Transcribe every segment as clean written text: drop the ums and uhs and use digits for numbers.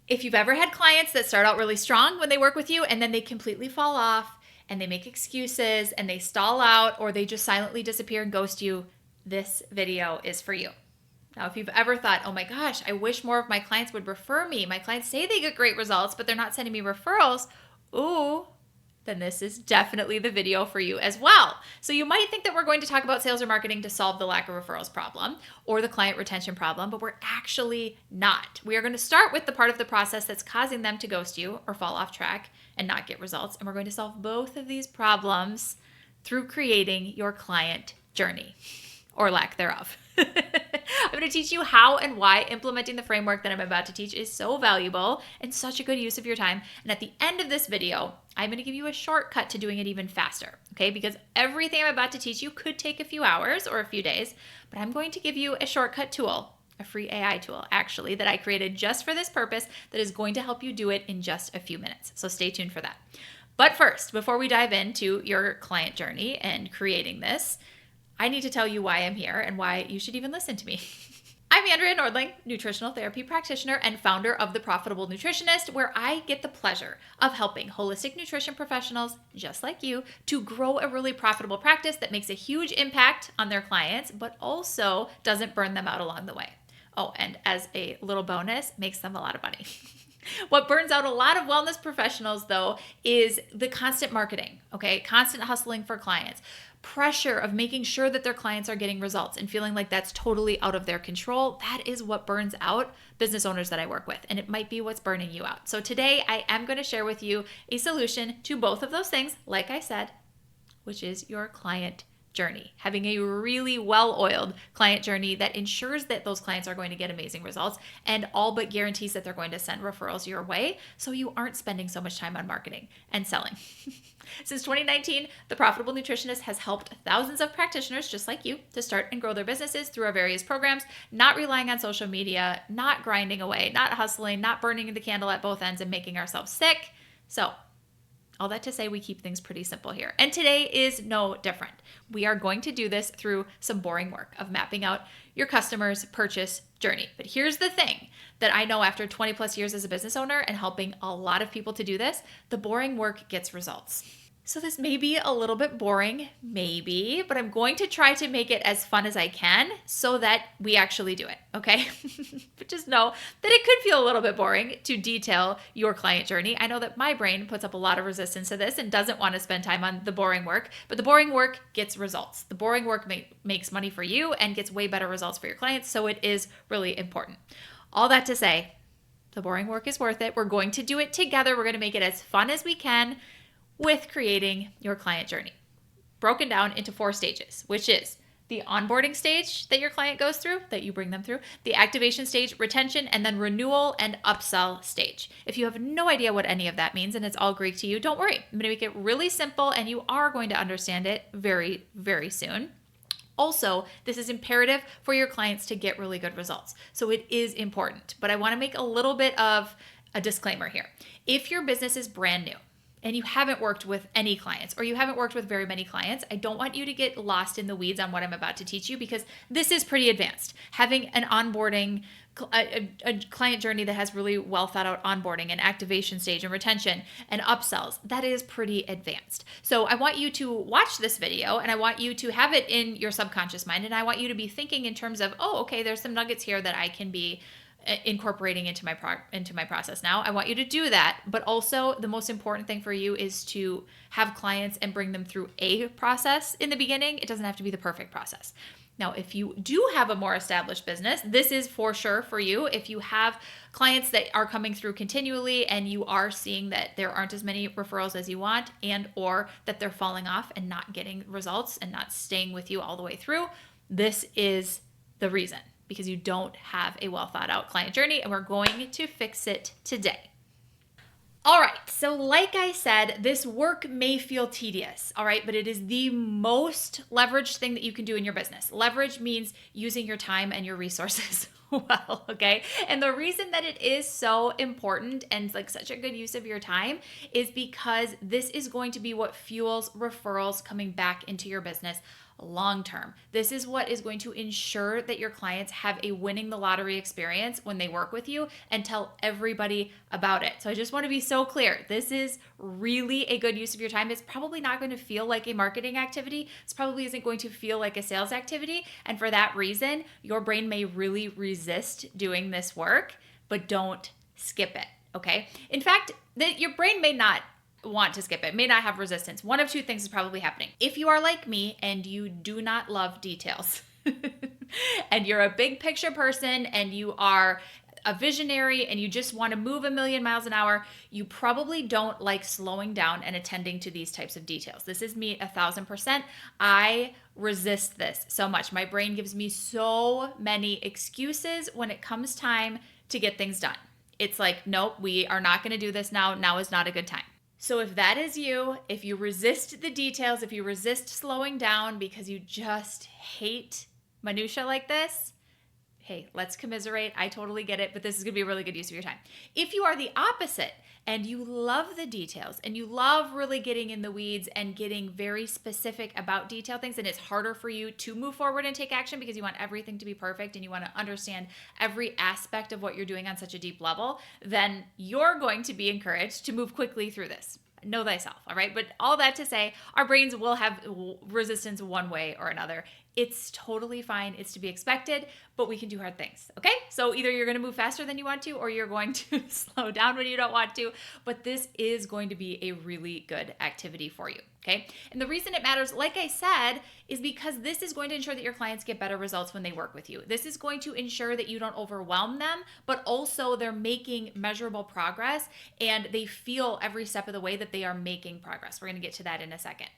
If you've ever had clients that start out really strong when they work with you and then they completely fall off and they make excuses and they stall out or they just silently disappear and ghost you, this video is for you. Now, if you've ever thought, oh my gosh, I wish more of my clients would refer me. My clients say they get great results, but they're not sending me referrals. Ooh, then this is definitely the video for you as well. So you might think that we're going to talk about sales or marketing to solve the lack of referrals problem or the client retention problem, but we're actually not. We are going to start with the part of the process that's causing them to ghost you or fall off track and not get results. And we're going to solve both of these problems through creating your client journey or lack thereof. I'm going to teach you how and why implementing the framework that I'm about to teach is so valuable and such a good use of your time. And at the end of this video, I'm going to give you a shortcut to doing it even faster, okay? Because everything I'm about to teach you could take a few hours or a few days, but I'm going to give you a shortcut tool, a free AI tool actually, that I created just for this purpose that is going to help you do it in just a few minutes. So stay tuned for that. But first, before we dive into your client journey and creating this, I need to tell you why I'm here and why you should even listen to me. I'm Andrea Nordling, Nutritional Therapy Practitioner and founder of The Profitable Nutritionist, where I get the pleasure of helping holistic nutrition professionals just like you to grow a really profitable practice that makes a huge impact on their clients, but also doesn't burn them out along the way. Oh, and as a little bonus, makes them a lot of money. What burns out a lot of wellness professionals, though, is the constant marketing, okay? Constant hustling for clients. Pressure of making sure that their clients are getting results and feeling like that's totally out of their control. That is what burns out business owners that I work with, and it might be what's burning you out. So today I am going to share with you a solution to both of those things, like I said, which is your client journey. Having a really well-oiled client journey that ensures that those clients are going to get amazing results and all but guarantees that they're going to send referrals your way so you aren't spending so much time on marketing and selling. Since 2019, The Profitable Nutritionist has helped thousands of practitioners just like you to start and grow their businesses through our various programs, not relying on social media, not grinding away, not hustling, not burning the candle at both ends and making ourselves sick. So all that to say, we keep things pretty simple here. And today is no different. We are going to do this through some boring work of mapping out your customer's purchase journey. But here's the thing that I know after 20 plus years as a business owner and helping a lot of people to do this, the boring work gets results. So this may be a little bit boring, maybe, but I'm going to try to make it as fun as I can so that we actually do it, okay? But just know that it could feel a little bit boring to detail your client journey. I know that my brain puts up a lot of resistance to this and doesn't want to spend time on the boring work, but the boring work gets results. The boring work makes money for you and gets way better results for your clients, so it is really important. All that to say, the boring work is worth it. We're going to do it together. We're going to make it as fun as we can with creating your client journey, broken down into 4 stages, which is the onboarding stage that your client goes through, that you bring them through, the activation stage, retention, and then renewal and upsell stage. If you have no idea what any of that means and it's all Greek to you, don't worry. I'm going to make it really simple and you are going to understand it very, very soon. Also, this is imperative for your clients to get really good results. So it is important, but I want to make a little bit of a disclaimer here. If your business is brand new, and you haven't worked with any clients or you haven't worked with very many clients, I don't want you to get lost in the weeds on what I'm about to teach you because this is pretty advanced. Having an onboarding, a client journey that has really well thought out onboarding and activation stage and retention and upsells, that is pretty advanced. So I want you to watch this video and I want you to have it in your subconscious mind and I want you to be thinking in terms of, oh, okay, there's some nuggets here that I can be incorporating into my process now. I want you to do that, but also the most important thing for you is to have clients and bring them through a process in the beginning. It doesn't have to be the perfect process. Now, if you do have a more established business, this is for sure for you. If you have clients that are coming through continually and you are seeing that there aren't as many referrals as you want and or that they're falling off and not getting results and not staying with you all the way through, this is the reason. Because you don't have a well thought out client journey and we're going to fix it today. All right, so like I said, this work may feel tedious, all right, but it is the most leveraged thing that you can do in your business. Leverage means using your time and your resources well, okay? And the reason that it is so important and like such a good use of your time is because this is going to be what fuels referrals coming back into your business long term. This is what is going to ensure that your clients have a winning the lottery experience when they work with you, and tell everybody about it. So I just want to be so clear. This is really a good use of your time. It's probably not going to feel like a marketing activity. It's probably isn't going to feel like a sales activity. And for that reason, your brain may really resist doing this work, but don't skip it. Okay. In fact, your brain may not want to skip it, may not have resistance. One of two things is probably happening. If you are like me and you do not love details and you're a big picture person and you are a visionary and you just want to move 1,000,000 miles an hour, you probably don't like slowing down and attending to these types of details. This is me 1,000%. I resist this so much. My brain gives me so many excuses when it comes time to get things done. It's like, nope, we are not going to do this now. Now is not a good time. So if that is you, if you resist the details, if you resist slowing down because you just hate minutia like this, hey, let's commiserate. I totally get it, but this is going to be a really good use of your time. If you are the opposite and you love the details and you love really getting in the weeds and getting very specific about detailed things, and it's harder for you to move forward and take action because you want everything to be perfect and you want to understand every aspect of what you're doing on such a deep level, then you're going to be encouraged to move quickly through this. Know thyself, all right? But all that to say, our brains will have resistance one way or another. It's totally fine. It's to be expected, but we can do hard things, okay? So either you're going to move faster than you want to, or you're going to slow down when you don't want to, but this is going to be a really good activity for you, okay? And the reason it matters, like I said, is because this is going to ensure that your clients get better results when they work with you. This is going to ensure that you don't overwhelm them, but also they're making measurable progress and they feel every step of the way that they are making progress. We're going to get to that in a second.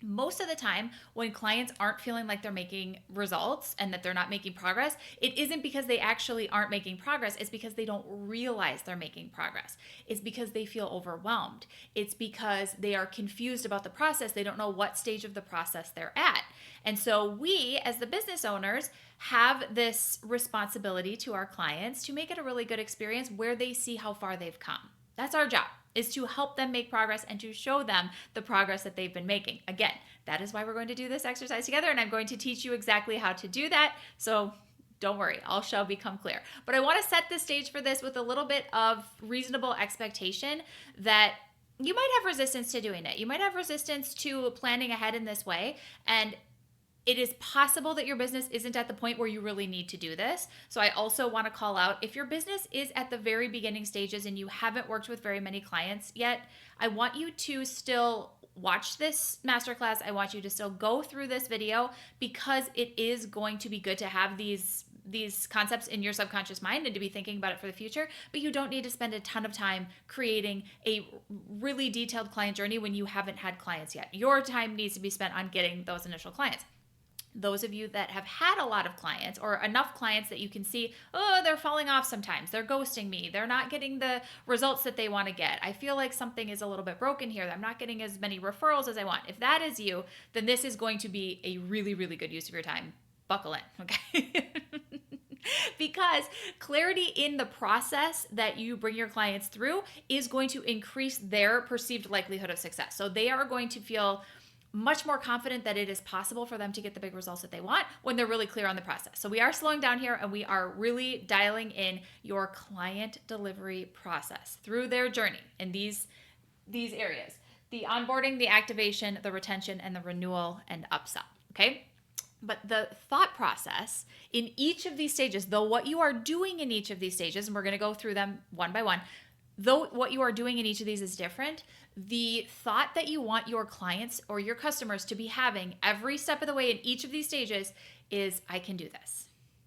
Most of the time, when clients aren't feeling like they're making results and that they're not making progress, it isn't because they actually aren't making progress. It's because they don't realize they're making progress. It's because they feel overwhelmed. It's because they are confused about the process. They don't know what stage of the process they're at. And so we, as the business owners, have this responsibility to our clients to make it a really good experience where they see how far they've come. That's our job, is to help them make progress and to show them the progress that they've been making. Again, that is why we're going to do this exercise together, and I'm going to teach you exactly how to do that. So don't worry, all shall become clear. But I want to set the stage for this with a little bit of reasonable expectation that you might have resistance to doing it. You might have resistance to planning ahead in this way, and it is possible that your business isn't at the point where you really need to do this. So I also want to call out, if your business is at the very beginning stages and you haven't worked with very many clients yet, I want you to still watch this masterclass. I want you to still go through this video because it is going to be good to have these concepts in your subconscious mind and to be thinking about it for the future, but you don't need to spend a ton of time creating a really detailed client journey when you haven't had clients yet. Your time needs to be spent on getting those initial clients. Those of you that have had a lot of clients or enough clients that you can see, oh, they're falling off sometimes. They're ghosting me. They're not getting the results that they want to get. I feel like something is a little bit broken here. I'm not getting as many referrals as I want. If that is you, then this is going to be a really, really good use of your time. Buckle in, okay? Because clarity in the process that you bring your clients through is going to increase their perceived likelihood of success. So they are going to feel much more confident that it is possible for them to get the big results that they want when they're really clear on the process. So we are slowing down here and we are really dialing in your client delivery process through their journey in these areas: the onboarding, the activation, the retention, and the renewal and upsell, okay? But the thought process in each of these stages, though what you are doing in each of these stages, and we're going to go through them one by one, though what you are doing in each of these is different, the thought that you want your clients or your customers to be having every step of the way in each of these stages is, I can do this.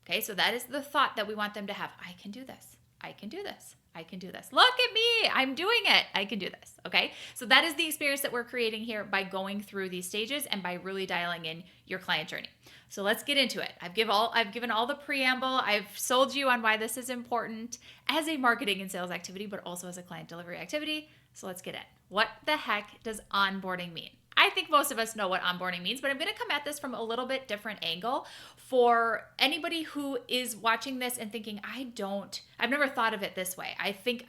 Okay, so that is the thought that we want them to have. I can do this. I can do this. I can do this. Look at me. I'm doing it. I can do this. Okay, so that is the experience that we're creating here by going through these stages and by really dialing in your client journey. So let's get into it. I've given all the preamble. I've sold you on why this is important as a marketing and sales activity, but also as a client delivery activity. So let's get in. What the heck does onboarding mean? I think most of us know what onboarding means, but I'm going to come at this from a little bit different angle for anybody who is watching this and thinking, I've never thought of it this way. I think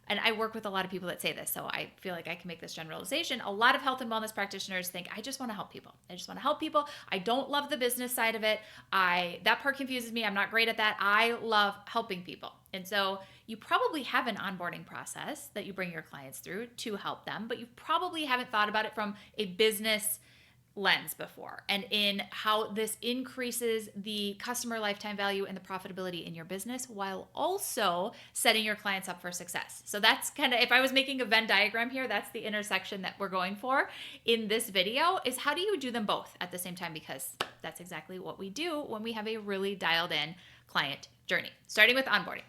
and I work with a lot of people that say this, so I feel like I can make this generalization. A lot of health and wellness practitioners think, I just want to help people. I just want to help people. I don't love the business side of it. That part confuses me. I'm not great at that. I love helping people. And so you probably have an onboarding process that you bring your clients through to help them, but you probably haven't thought about it from a business lens before, and in how this increases the customer lifetime value and the profitability in your business while also setting your clients up for success. So that's kind of, if I was making a Venn diagram here, that's the intersection that we're going for in this video, is how do you do them both at the same time? Because that's exactly what we do when we have a really dialed in client journey, starting with onboarding.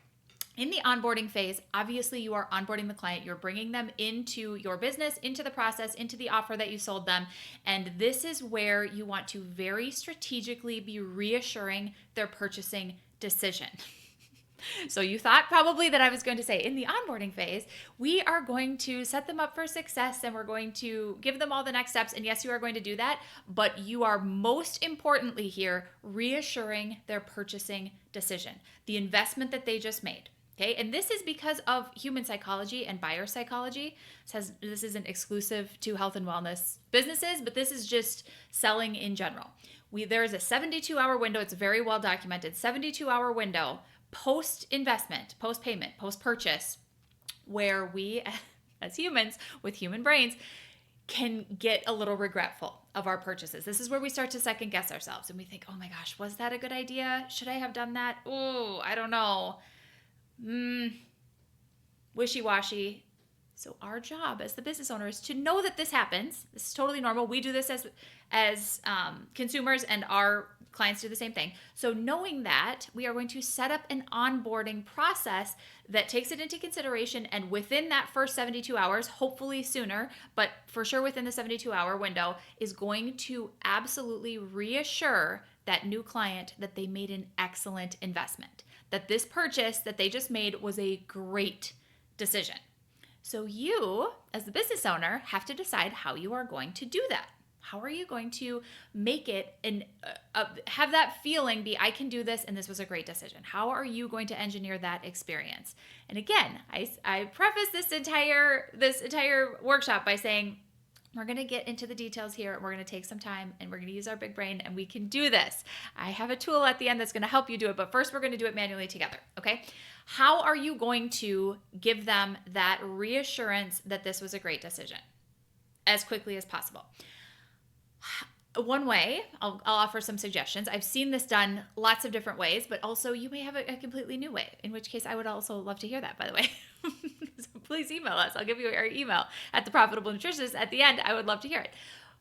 In the onboarding phase, obviously you are onboarding the client, you're bringing them into your business, into the process, into the offer that you sold them. And this is where you want to very strategically be reassuring their purchasing decision. So you thought probably that I was going to say in the onboarding phase, we are going to set them up for success and we're going to give them all the next steps. And yes, you are going to do that, but you are most importantly here reassuring their purchasing decision, the investment that they just made. Okay, and this is because of human psychology and buyer psychology. This isn't exclusive to health and wellness businesses, but this is just selling in general. There is a 72-hour window. It's very well documented. 72-hour window post-investment, post-payment, post-purchase, where we as humans with human brains can get a little regretful of our purchases. This is where we start to second guess ourselves and we think, oh my gosh, was that a good idea? Should I have done that? Oh, I don't know. Wishy-washy. So our job as the business owner is to know that this happens. This is totally normal. We do this as consumers, and our clients do the same thing. So knowing that, we are going to set up an onboarding process that takes it into consideration, and within that first 72 hours, hopefully sooner, but for sure within the 72-hour window, is going to absolutely reassure that new client that they made an excellent investment, that this purchase that they just made was a great decision. So you, as the business owner, have to decide how you are going to do that. How are you going to make it and have that feeling be, I can do this and this was a great decision? How are you going to engineer that experience? And again, I preface this entire workshop by saying, we're going to get into the details here. We're going to take some time and we're going to use our big brain and we can do this. I have a tool at the end that's going to help you do it, but first we're going to do it manually together, okay? How are you going to give them that reassurance that this was a great decision as quickly as possible? One way, I'll offer some suggestions. I've seen this done lots of different ways, but also you may have a completely new way, in which case I would also love to hear that, by the way. So please email us. I'll give you our email at the Profitable Nutritionist at the end. I would love to hear it.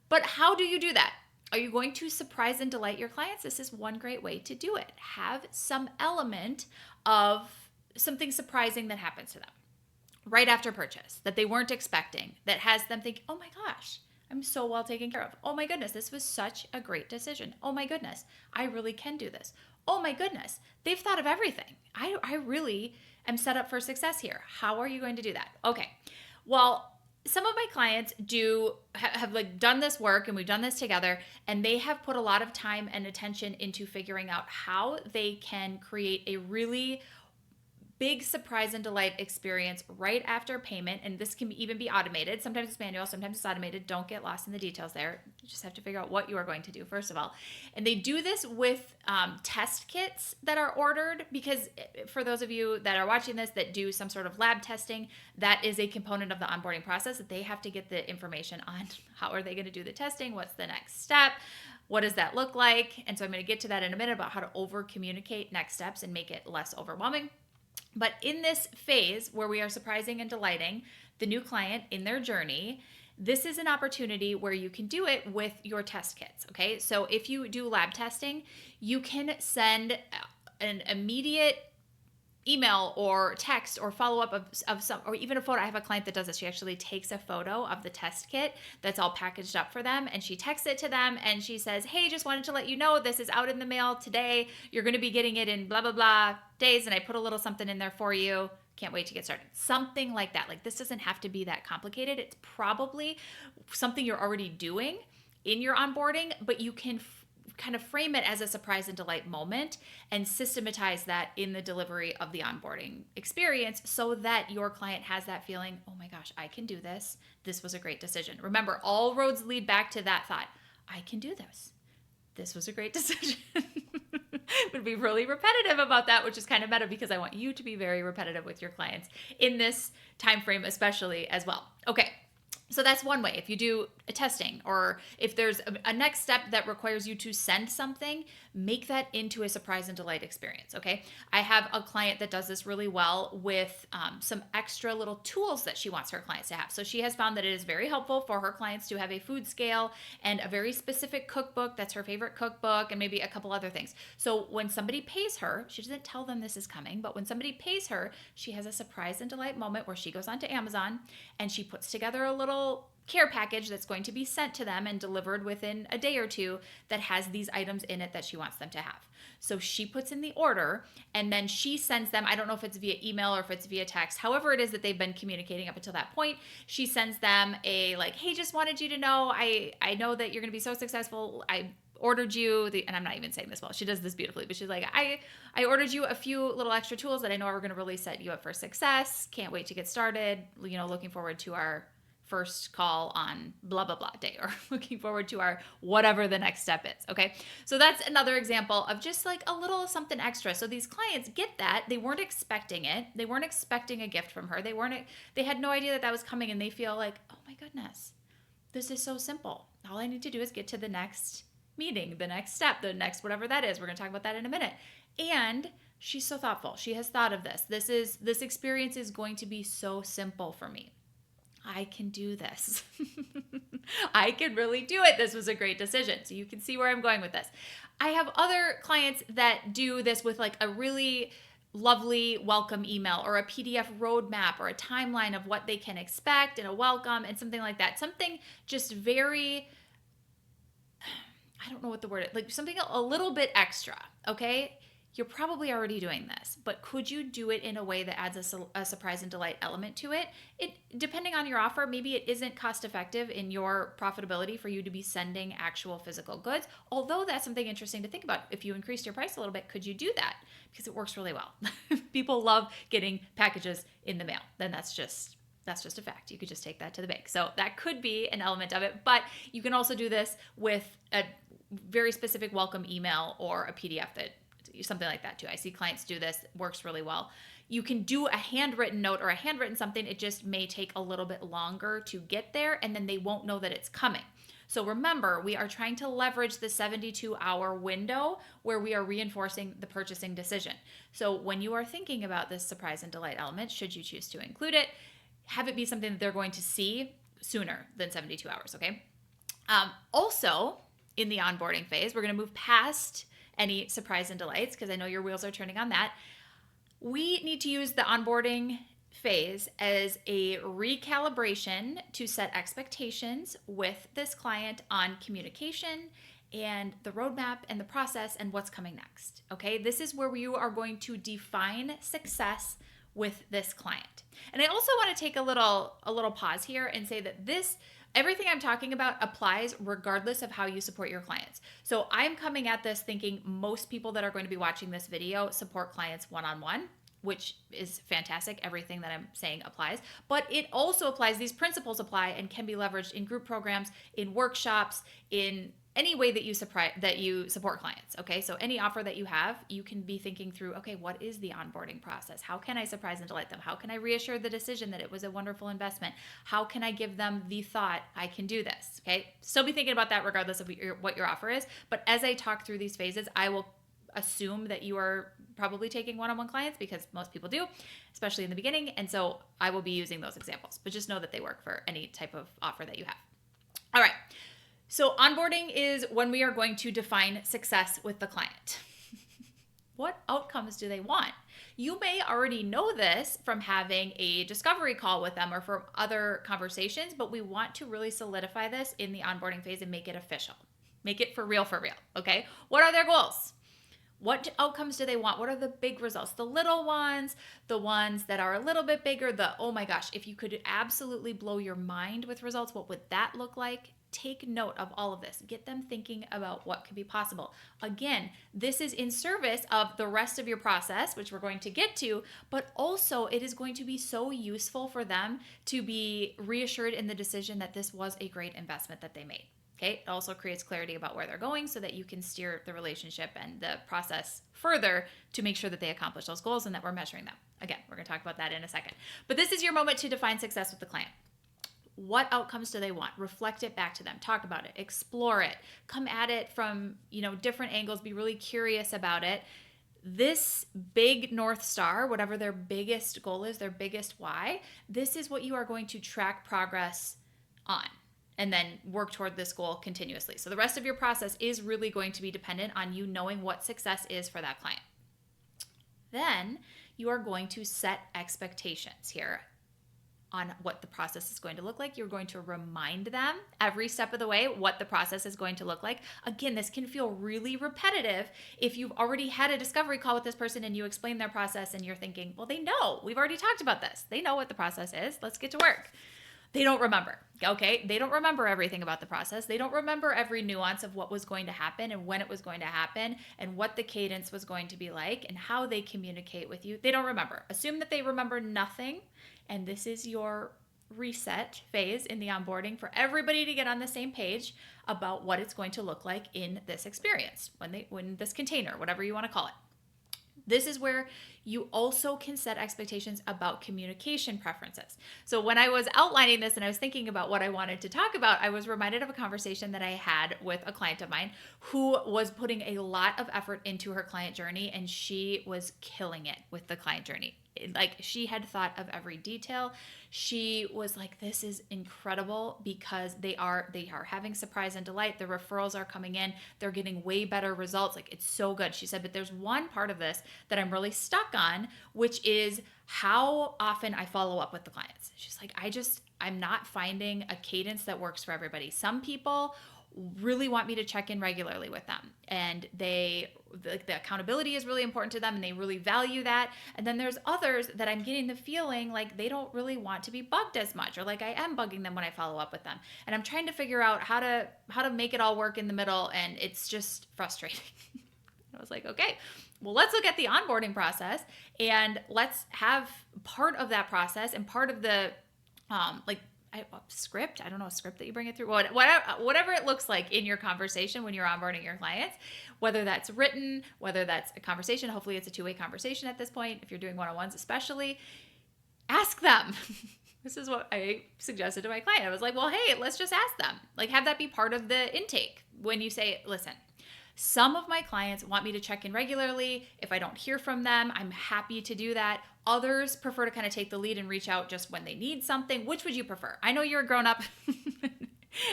But how do you do that? Are you going to surprise and delight your clients? This is one great way to do it. Have some element of something surprising that happens to them right after purchase that they weren't expecting, that has them think, oh my gosh, I'm so well taken care of. Oh my goodness, this was such a great decision. Oh my goodness, I really can do this. Oh my goodness, they've thought of everything. I really am set up for success here. How are you going to do that? Okay, well, some of my clients have like done this work and we've done this together, and they have put a lot of time and attention into figuring out how they can create a really big surprise and delight experience right after payment. And this can even be automated. Sometimes it's manual, sometimes it's automated. Don't get lost in the details there. You just have to figure out what you are going to do, first of all. And they do this with test kits that are ordered, because for those of you that are watching this that do some sort of lab testing, that is a component of the onboarding process that they have to get the information on. How are they going to do the testing? What's the next step? What does that look like? And so I'm going to get to that in a minute about how to over communicate next steps and make it less overwhelming. But in this phase where we are surprising and delighting the new client in their journey, this is an opportunity where you can do it with your test kits, okay? So if you do lab testing, you can send an immediate email or text or follow-up of some, or even a photo. I have a client that does this. She actually takes a photo of the test kit that's all packaged up for them, and she texts it to them, and she says, hey, just wanted to let you know this is out in the mail today. You're going to be getting it in blah, blah, blah days, and I put a little something in there for you. Can't wait to get started. Something like that. Like, this doesn't have to be that complicated. It's probably something you're already doing in your onboarding, but you can kind of frame it as a surprise and delight moment and systematize that in the delivery of the onboarding experience so that your client has that feeling, oh my gosh, I can do this. This was a great decision. Remember, all roads lead back to that thought. I can do this. This was a great decision. Would be really repetitive about that, which is kind of meta because I want you to be very repetitive with your clients in this time frame, especially as well. Okay. So that's one way. If you do a testing or if there's a next step that requires you to send something, make that into a surprise and delight experience, okay? I have a client that does this really well with some extra little tools that she wants her clients to have. So she has found that it is very helpful for her clients to have a food scale and a very specific cookbook that's her favorite cookbook and maybe a couple other things. So when somebody pays her, she doesn't tell them this is coming, but when somebody pays her, she has a surprise and delight moment where she goes onto Amazon and she puts together a little care package that's going to be sent to them and delivered within a day or two that has these items in it that she wants them to have. So she puts in the order and then she sends them, I don't know if it's via email or if it's via text, however it is that they've been communicating up until that point, she sends them a like, hey, just wanted you to know, I know that you're going to be so successful. I ordered you and I'm not even saying this well, she does this beautifully, but she's like, I ordered you a few little extra tools that I know are going to really set you up for success. Can't wait to get started. Looking forward to our first call on blah, blah, blah day, or looking forward to our whatever the next step is. Okay. So that's another example of just like a little something extra. So these clients get that. They weren't expecting it. They weren't expecting a gift from her. They had no idea that was coming, and they feel like, oh my goodness, this is so simple. All I need to do is get to the next meeting, the next step, the next whatever that is. We're going to talk about that in a minute. And she's so thoughtful. She has thought of this. This experience is going to be so simple for me. I can do this. I can really do it. This was a great decision. So you can see where I'm going with this. I have other clients that do this with like a really lovely welcome email or a PDF roadmap or a timeline of what they can expect and a welcome and something like that. Something just very, I don't know what the word is, like something a little bit extra, okay? You're probably already doing this, but could you do it in a way that adds a surprise and delight element to it? Depending on your offer, maybe it isn't cost effective in your profitability for you to be sending actual physical goods. Although that's something interesting to think about. If you increased your price a little bit, could you do that? Because it works really well. People love getting packages in the mail. Then that's just a fact. You could just take that to the bank. So that could be an element of it, but you can also do this with a very specific welcome email or a PDF something like that too. I see clients do this. It works really well. You can do a handwritten note or a handwritten something. It just may take a little bit longer to get there, and then they won't know that it's coming. So remember, we are trying to leverage the 72-hour window where we are reinforcing the purchasing decision. So when you are thinking about this surprise and delight element, should you choose to include it, have it be something that they're going to see sooner than 72 hours, okay? Also, in the onboarding phase, we're going to move past any surprise and delights because I know your wheels are turning on that. We need to use the onboarding phase as a recalibration to set expectations with this client on communication and the roadmap and the process and what's coming next. Okay, this is where you are going to define success with this client. And I also want to take a little pause here and say that everything I'm talking about applies regardless of how you support your clients. So I'm coming at this thinking most people that are going to be watching this video support clients one-on-one, which is fantastic. Everything that I'm saying applies, but it also applies, these principles apply and can be leveraged in group programs, in workshops, in any way that you support clients. Okay, so any offer that you have, you can be thinking through, okay, what is the onboarding process? How can I surprise and delight them? How can I reassure the decision that it was a wonderful investment? How can I give them the thought, I can do this? Okay, still be thinking about that regardless of what your offer is. But as I talk through these phases, I will assume that you are probably taking one-on-one clients because most people do, especially in the beginning. And so I will be using those examples, but just know that they work for any type of offer that you have. All right. So onboarding is when we are going to define success with the client. What outcomes do they want? You may already know this from having a discovery call with them or from other conversations, but we want to really solidify this in the onboarding phase and make it official. Make it for real, okay? What are their goals? What outcomes do they want? What are the big results? The little ones, the ones that are a little bit bigger, oh my gosh, if you could absolutely blow your mind with results, what would that look like? Take note of all of this. Get them thinking about what could be possible. Again, this is in service of the rest of your process, which we're going to get to, but also it is going to be so useful for them to be reassured in the decision that this was a great investment that they made. Okay, it also creates clarity about where they're going so that you can steer the relationship and the process further to make sure that they accomplish those goals and that we're measuring them. Again, we're going to talk about that in a second. But this is your moment to define success with the client. What outcomes do they want? Reflect it back to them. Talk about it. Explore it. Come at it from, different angles. Be really curious about it. This big North Star, whatever their biggest goal is, their biggest why, this is what you are going to track progress on and then work toward this goal continuously. So the rest of your process is really going to be dependent on you knowing what success is for that client. Then you are going to set expectations here on what the process is going to look like. You're going to remind them every step of the way what the process is going to look like. Again, this can feel really repetitive if you've already had a discovery call with this person and you explain their process and you're thinking, well, they know. We've already talked about this. They know what the process is. Let's get to work. They don't remember, okay? They don't remember everything about the process. They don't remember every nuance of what was going to happen and when it was going to happen and what the cadence was going to be like and how they communicate with you. They don't remember. Assume that they remember nothing, and this is your reset phase in the onboarding for everybody to get on the same page about what it's going to look like in this experience, when this container, whatever you want to call it. This is where you also can set expectations about communication preferences. So when I was outlining this and I was thinking about what I wanted to talk about, I was reminded of a conversation that I had with a client of mine who was putting a lot of effort into her client journey, and she was killing it with the client journey. Like, she had thought of every detail. She was like, this is incredible because they are having surprise and delight. The referrals are coming in. They're getting way better results. Like, it's so good. She said, but there's one part of this that I'm really stuck on, which is how often I follow up with the clients. She's like, I'm not finding a cadence that works for everybody. Some people really want me to check in regularly with them, and the accountability is really important to them and they really value that. And then there's others that I'm getting the feeling like they don't really want to be bugged as much, or like I am bugging them when I follow up with them, and I'm trying to figure out how to make it all work in the middle, and it's just frustrating. I was like, okay, well, let's look at the onboarding process and let's have part of that process and part of the script. I don't know, a script that you bring it through. Whatever it looks like in your conversation when you're onboarding your clients, whether that's written, whether that's a conversation. Hopefully it's a two-way conversation at this point. If you're doing one-on-ones especially, ask them. This is what I suggested to my client. I was like, well, hey, let's just ask them. Like, have that be part of the intake. When you say, listen, some of my clients want me to check in regularly. If I don't hear from them, I'm happy to do that. Others prefer to kind of take the lead and reach out just when they need something. Which would you prefer? I know you're a grown-up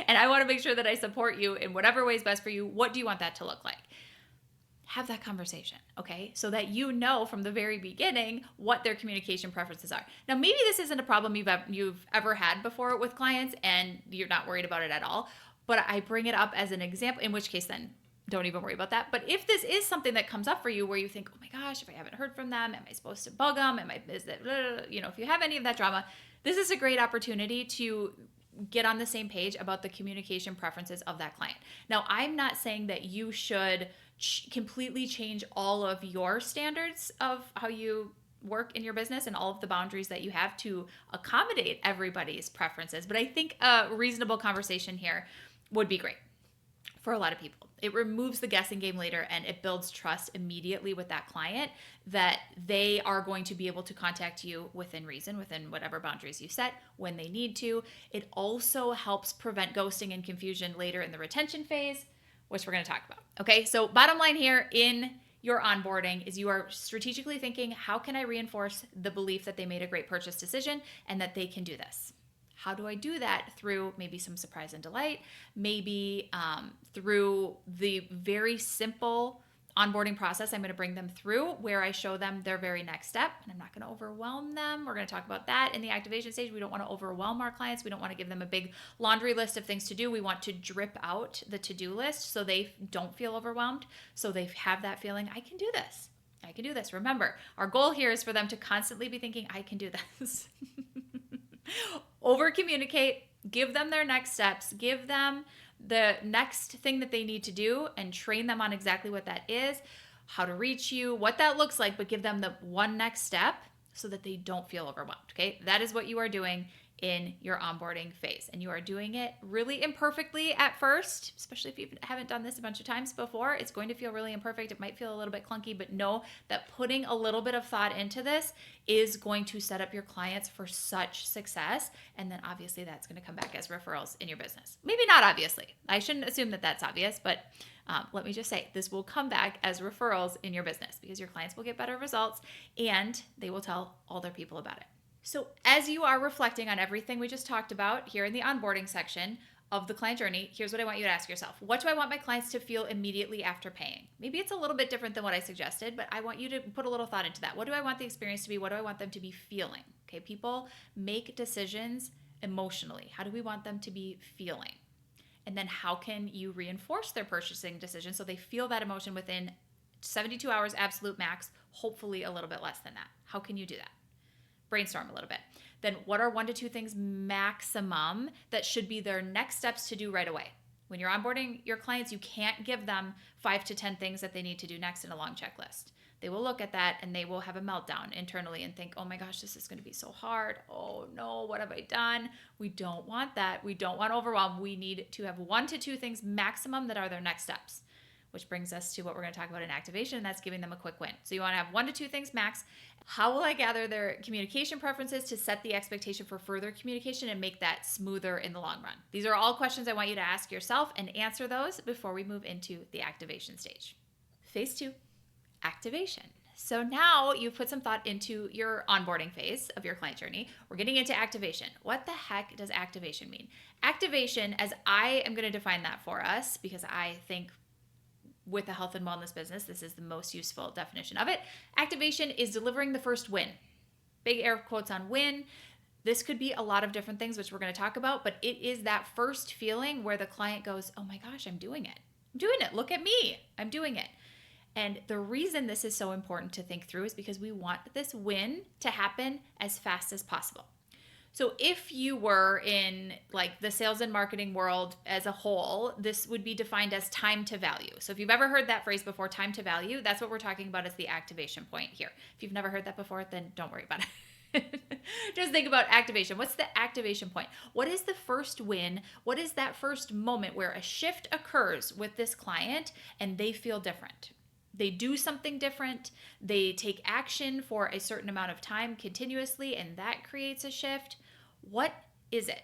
and I want to make sure that I support you in whatever way is best for you. What do you want that to look like? Have that conversation, okay? So that you know from the very beginning what their communication preferences are. Now, maybe this isn't a problem you've ever had before with clients and you're not worried about it at all, but I bring it up as an example, in which case then don't even worry about that. But if this is something that comes up for you where you think, oh my gosh, if I haven't heard from them, am I supposed to bug them? If you have any of that drama, this is a great opportunity to get on the same page about the communication preferences of that client. Now, I'm not saying that you should completely change all of your standards of how you work in your business and all of the boundaries that you have to accommodate everybody's preferences. But I think a reasonable conversation here would be great for a lot of people. It removes the guessing game later, and it builds trust immediately with that client that they are going to be able to contact you within reason, within whatever boundaries you set when they need to. It also helps prevent ghosting and confusion later in the retention phase, which we're going to talk about. Okay, so bottom line here in your onboarding is you are strategically thinking, how can I reinforce the belief that they made a great purchase decision and that they can do this? How do I do that? Through maybe some surprise and delight, maybe through the very simple onboarding process, I'm going to bring them through where I show them their very next step, and I'm not going to overwhelm them. We're going to talk about that in the activation stage. We don't want to overwhelm our clients. We don't want to give them a big laundry list of things to do. We want to drip out the to-do list so they don't feel overwhelmed, so they have that feeling, I can do this. I can do this. Remember, our goal here is for them to constantly be thinking, I can do this. Over communicate, give them their next steps, give them the next thing that they need to do, and train them on exactly what that is, how to reach you, what that looks like, but give them the one next step so that they don't feel overwhelmed. Okay. That is what you are doing in your onboarding phase. And you are doing it really imperfectly at first, especially if you haven't done this a bunch of times before. It's going to feel really imperfect. It might feel a little bit clunky, but know that putting a little bit of thought into this is going to set up your clients for such success. And then obviously that's going to come back as referrals in your business. Maybe not obviously. I shouldn't assume that that's obvious, but let me just say this will come back as referrals in your business because your clients will get better results and they will tell all their people about it. So as you are reflecting on everything we just talked about here in the onboarding section of the client journey, here's what I want you to ask yourself. What do I want my clients to feel immediately after paying? Maybe it's a little bit different than what I suggested, but I want you to put a little thought into that. What do I want the experience to be? What do I want them to be feeling? Okay, people make decisions emotionally. How do we want them to be feeling? And then how can you reinforce their purchasing decision so they feel that emotion within 72 hours, absolute max, hopefully a little bit less than that? How can you do that? Brainstorm a little bit. Then what are 1 to 2 things maximum that should be their next steps to do right away? When you're onboarding your clients, you can't give them 5 to 10 things that they need to do next in a long checklist. They will look at that and they will have a meltdown internally and think, oh my gosh, this is going to be so hard. Oh no, what have I done? We don't want that. We don't want overwhelm. We need to have 1 to 2 things maximum that are their next steps, which brings us to what we're going to talk about in activation, and that's giving them a quick win. So you want to have 1 to 2 things max. How will I gather their communication preferences to set the expectation for further communication and make that smoother in the long run? These are all questions I want you to ask yourself and answer those before we move into the activation stage. Phase 2, activation. So now you've put some thought into your onboarding phase of your client journey. We're getting into activation. What the heck does activation mean? Activation, as I am going to define that for us, because I think with the health and wellness business, this is the most useful definition of it. Activation is delivering the first win. Big air quotes on win. This could be a lot of different things, which we're going to talk about, but it is that first feeling where the client goes, oh my gosh, I'm doing it. I'm doing it. Look at me. I'm doing it. And the reason this is so important to think through is because we want this win to happen as fast as possible. So if you were in like the sales and marketing world as a whole, this would be defined as time to value. So if you've ever heard that phrase before, time to value, that's what we're talking about as the activation point here. If you've never heard that before, then don't worry about it. Just think about activation. What's the activation point? What is the first win? What is that first moment where a shift occurs with this client and they feel different? They do something different. They take action for a certain amount of time continuously, and that creates a shift. What is it?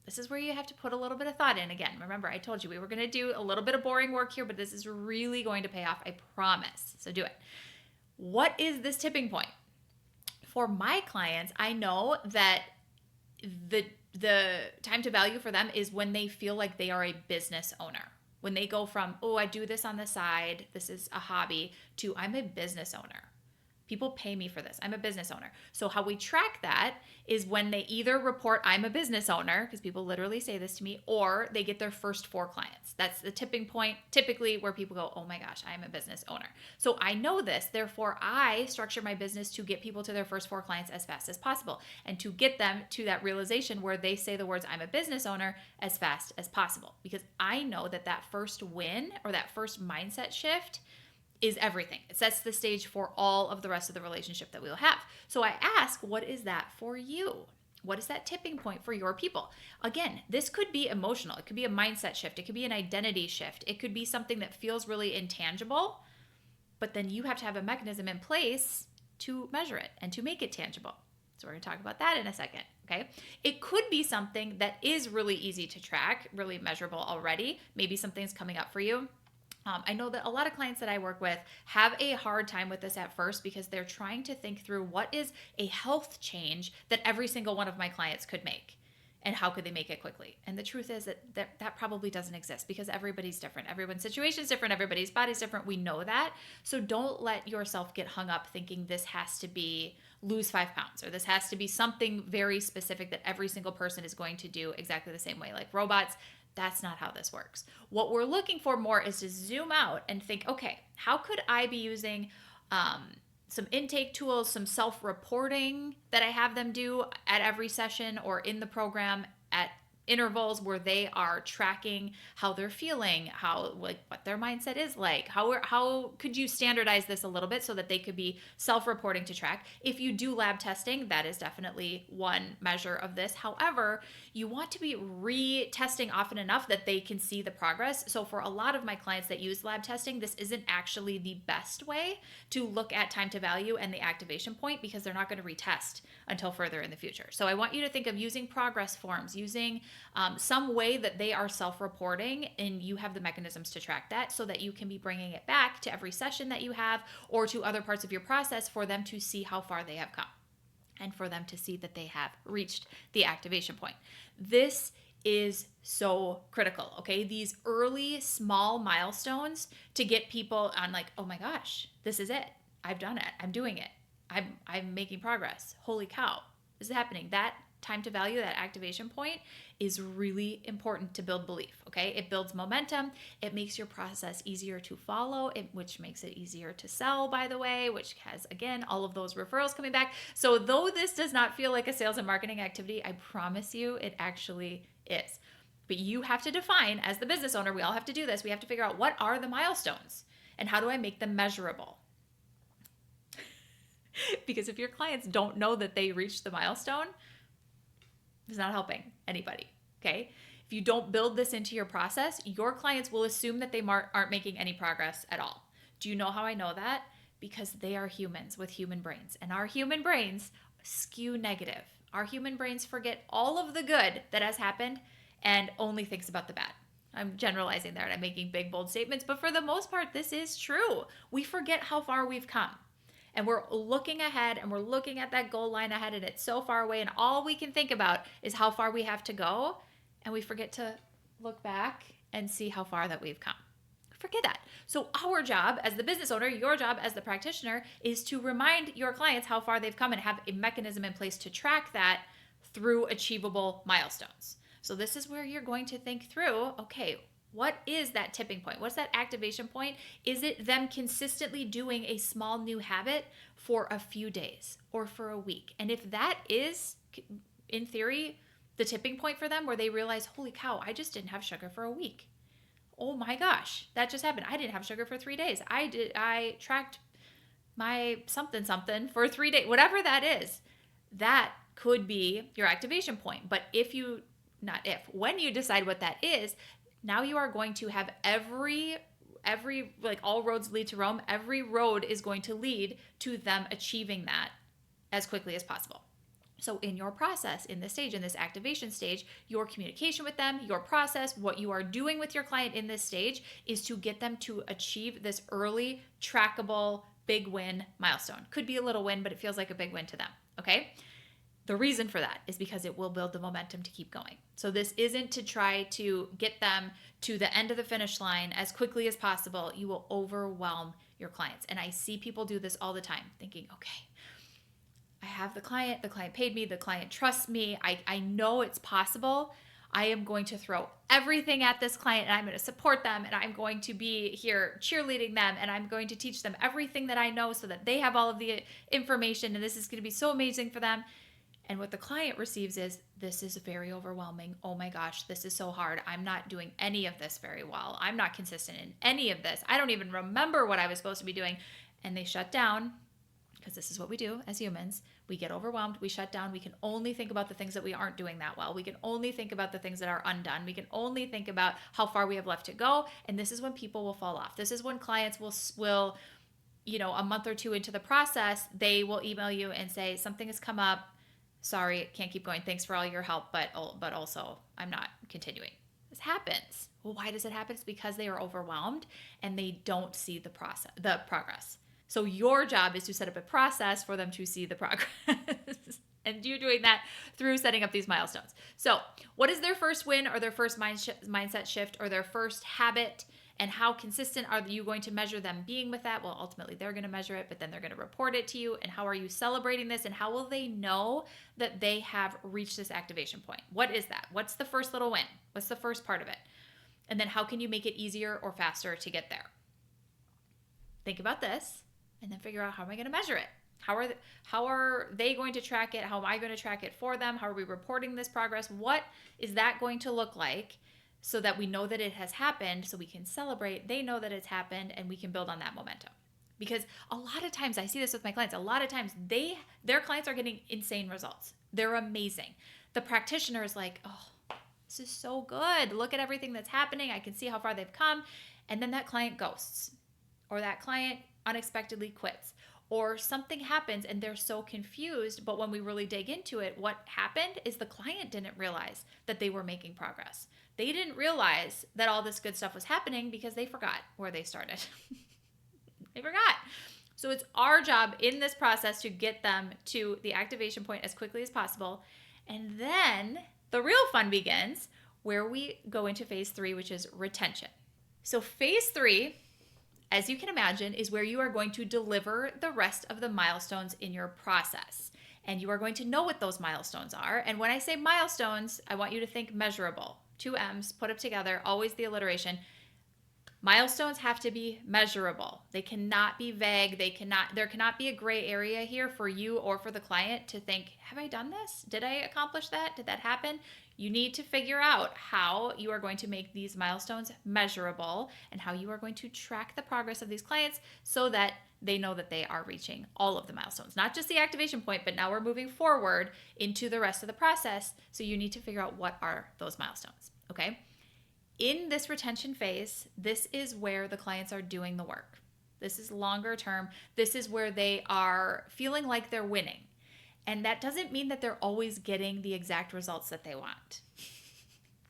This is where you have to put a little bit of thought in. Again, remember, I told you we were going to do a little bit of boring work here, but this is really going to pay off, I promise. So do it. What is this tipping point? For my clients, I know that the time to value for them is when they feel like they are a business owner. When they go from, oh, I do this on the side, this is a hobby, to I'm a business owner. People pay me for this. I'm a business owner. So how we track that is when they either report I'm a business owner, because people literally say this to me, or they get their first 4 clients. That's the tipping point typically where people go, oh my gosh, I'm a business owner. So I know this. Therefore, I structure my business to get people to their first 4 clients as fast as possible and to get them to that realization where they say the words I'm a business owner as fast as possible. Because I know that that first win or that first mindset shift is everything. It sets the stage for all of the rest of the relationship that we'll have. So I ask, what is that for you? What is that tipping point for your people? Again, this could be emotional. It could be a mindset shift. It could be an identity shift. It could be something that feels really intangible, but then you have to have a mechanism in place to measure it and to make it tangible. So we're going to talk about that in a second, okay? It could be something that is really easy to track, really measurable already. Maybe something's coming up for you. I know that a lot of clients that I work with have a hard time with this at first because they're trying to think through what is a health change that every single one of my clients could make. And how could they make it quickly? And the truth is that probably doesn't exist because everybody's different. Everyone's situation is different. Everybody's body's different. We know that. So don't let yourself get hung up thinking this has to be lose 5 pounds or this has to be something very specific that every single person is going to do exactly the same way. Like robots, that's not how this works. What we're looking for more is to zoom out and think, okay, how could I be using some intake tools, some self-reporting that I have them do at every session or in the program at intervals where they are tracking how they're feeling, how like what their mindset is like. How could you standardize this a little bit so that they could be self-reporting to track? If you do lab testing, that is definitely one measure of this. However, you want to be retesting often enough that they can see the progress. So for a lot of my clients that use lab testing, this isn't actually the best way to look at time to value and the activation point because they're not going to retest until further in the future. So I want you to think of using progress forms, using some way that they are self-reporting and you have the mechanisms to track that so that you can be bringing it back to every session that you have or to other parts of your process for them to see how far they have come and for them to see that they have reached the activation point. This is so critical, okay? These early small milestones to get people on like, oh my gosh, this is it. I've done it. I'm doing it. I'm making progress. Holy cow, this is happening. That time to value, that activation point is really important to build belief, okay? It builds momentum. It makes your process easier to follow, which makes it easier to sell, by the way, which has, again, all of those referrals coming back. So though this does not feel like a sales and marketing activity, I promise you it actually is. But you have to define, as the business owner, we all have to do this. We have to figure out what are the milestones and how do I make them measurable? Because if your clients don't know that they reached the milestone, it's not helping anybody, okay? If you don't build this into your process, your clients will assume that they aren't making any progress at all. Do you know how I know that? Because they are humans with human brains, and our human brains skew negative. Our human brains forget all of the good that has happened and only thinks about the bad. I'm generalizing there and I'm making big, bold statements, but for the most part, this is true. We forget how far we've come. And we're looking ahead and we're looking at that goal line ahead and it's so far away and all we can think about is how far we have to go and we forget to look back and see how far that we've come. Forget that. So our job as the business owner, your job as the practitioner is to remind your clients how far they've come and have a mechanism in place to track that through achievable milestones. So this is where you're going to think through, okay, what is that tipping point? What's that activation point? Is it them consistently doing a small new habit for a few days or for a week? And if that is, in theory, the tipping point for them where they realize, holy cow, I just didn't have sugar for a week. Oh my gosh, that just happened. I didn't have sugar for 3 days. I tracked my something for 3 days, whatever that is. That could be your activation point. But when you decide what that is, now you are going to have every like all roads lead to Rome, every road is going to lead to them achieving that as quickly as possible. So in your process, in this stage, in this activation stage, your communication with them, your process, what you are doing with your client in this stage is to get them to achieve this early, trackable, big win milestone. Could be a little win, but it feels like a big win to them, okay? The reason for that is because it will build the momentum to keep going. So this isn't to try to get them to the end of the finish line as quickly as possible. You will overwhelm your clients. And I see people do this all the time thinking, okay, I have the client paid me, the client trusts me. I know it's possible. I am going to throw everything at this client and I'm going to support them and I'm going to be here cheerleading them and I'm going to teach them everything that I know so that they have all of the information and this is going to be so amazing for them. And what the client receives is, this is very overwhelming. Oh my gosh, this is so hard. I'm not doing any of this very well. I'm not consistent in any of this. I don't even remember what I was supposed to be doing. And they shut down because this is what we do as humans. We get overwhelmed. We shut down. We can only think about the things that we aren't doing that well. We can only think about the things that are undone. We can only think about how far we have left to go. And this is when people will fall off. This is when clients will a month or two into the process, they will email you and say, something has come up. Sorry, can't keep going. Thanks for all your help, but also I'm not continuing. This happens. Well, why does it happen? It's because they are overwhelmed and they don't see the progress. So your job is to set up a process for them to see the progress. And you doing that through setting up these milestones. So, what is their first win or their first mindset shift or their first habit? And how consistent are you going to measure them being with that? Well, ultimately, they're going to measure it, but then they're going to report it to you. And how are you celebrating this? And how will they know that they have reached this activation point? What is that? What's the first little win? What's the first part of it? And then how can you make it easier or faster to get there? Think about this and then figure out, how am I going to measure it? How are they going to track it? How am I going to track it for them? How are we reporting this progress? What is that going to look like so that we know that it has happened, so we can celebrate, they know that it's happened, and we can build on that momentum? Because a lot of times, I see this with my clients, a lot of times their clients are getting insane results. They're amazing. The practitioner is like, oh, this is so good. Look at everything that's happening. I can see how far they've come. And then that client ghosts, or that client unexpectedly quits, or something happens and they're so confused. But when we really dig into it, what happened is the client didn't realize that they were making progress. They didn't realize that all this good stuff was happening because they forgot where they started. They forgot. So it's our job in this process to get them to the activation point as quickly as possible. And then the real fun begins, where we go into phase 3, which is retention. So phase 3, as you can imagine, is where you are going to deliver the rest of the milestones in your process. And you are going to know what those milestones are. And when I say milestones, I want you to think measurable. 2 M's put up together, always the alliteration. Milestones have to be measurable. They cannot be vague. There cannot be a gray area here for you or for the client to think, have I done this? Did I accomplish that? Did that happen? You need to figure out how you are going to make these milestones measurable and how you are going to track the progress of these clients so that they know that they are reaching all of the milestones, not just the activation point, but now we're moving forward into the rest of the process. So you need to figure out, what are those milestones, okay? In this retention phase, this is where the clients are doing the work. This is longer term. This is where they are feeling like they're winning. And that doesn't mean that they're always getting the exact results that they want.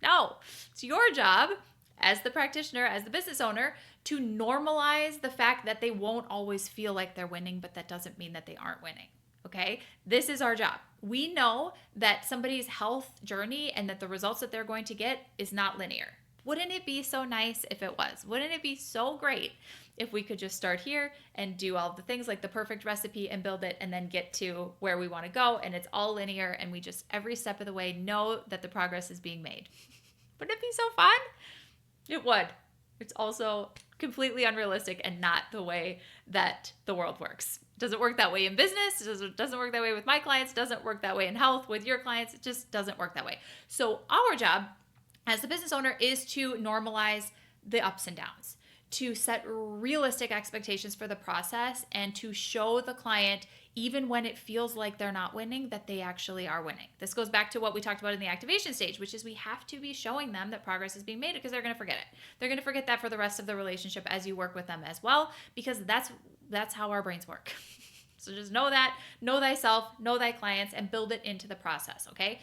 No, it's your job as the practitioner, as the business owner, to normalize the fact that they won't always feel like they're winning, but that doesn't mean that they aren't winning. Okay? This is our job. We know that somebody's health journey and that the results that they're going to get is not linear. Wouldn't it be so nice if it was? Wouldn't it be so great if we could just start here and do all the things like the perfect recipe and build it and then get to where we want to go, and it's all linear and we just every step of the way know that the progress is being made? Wouldn't it be so fun? It would. It's also completely unrealistic and not the way that the world works. It doesn't work that way in business. It doesn't work that way with my clients. It doesn't work that way in health with your clients. It just doesn't work that way. So our job as the business owner is to normalize the ups and downs, to set realistic expectations for the process, and to show the client, even when it feels like they're not winning, that they actually are winning. This goes back to what we talked about in the activation stage, which is we have to be showing them that progress is being made, because they're going to forget it. They're going to forget that for the rest of the relationship as you work with them as well, because that's how our brains work. So just know that, know thyself, know thy clients, and build it into the process, okay?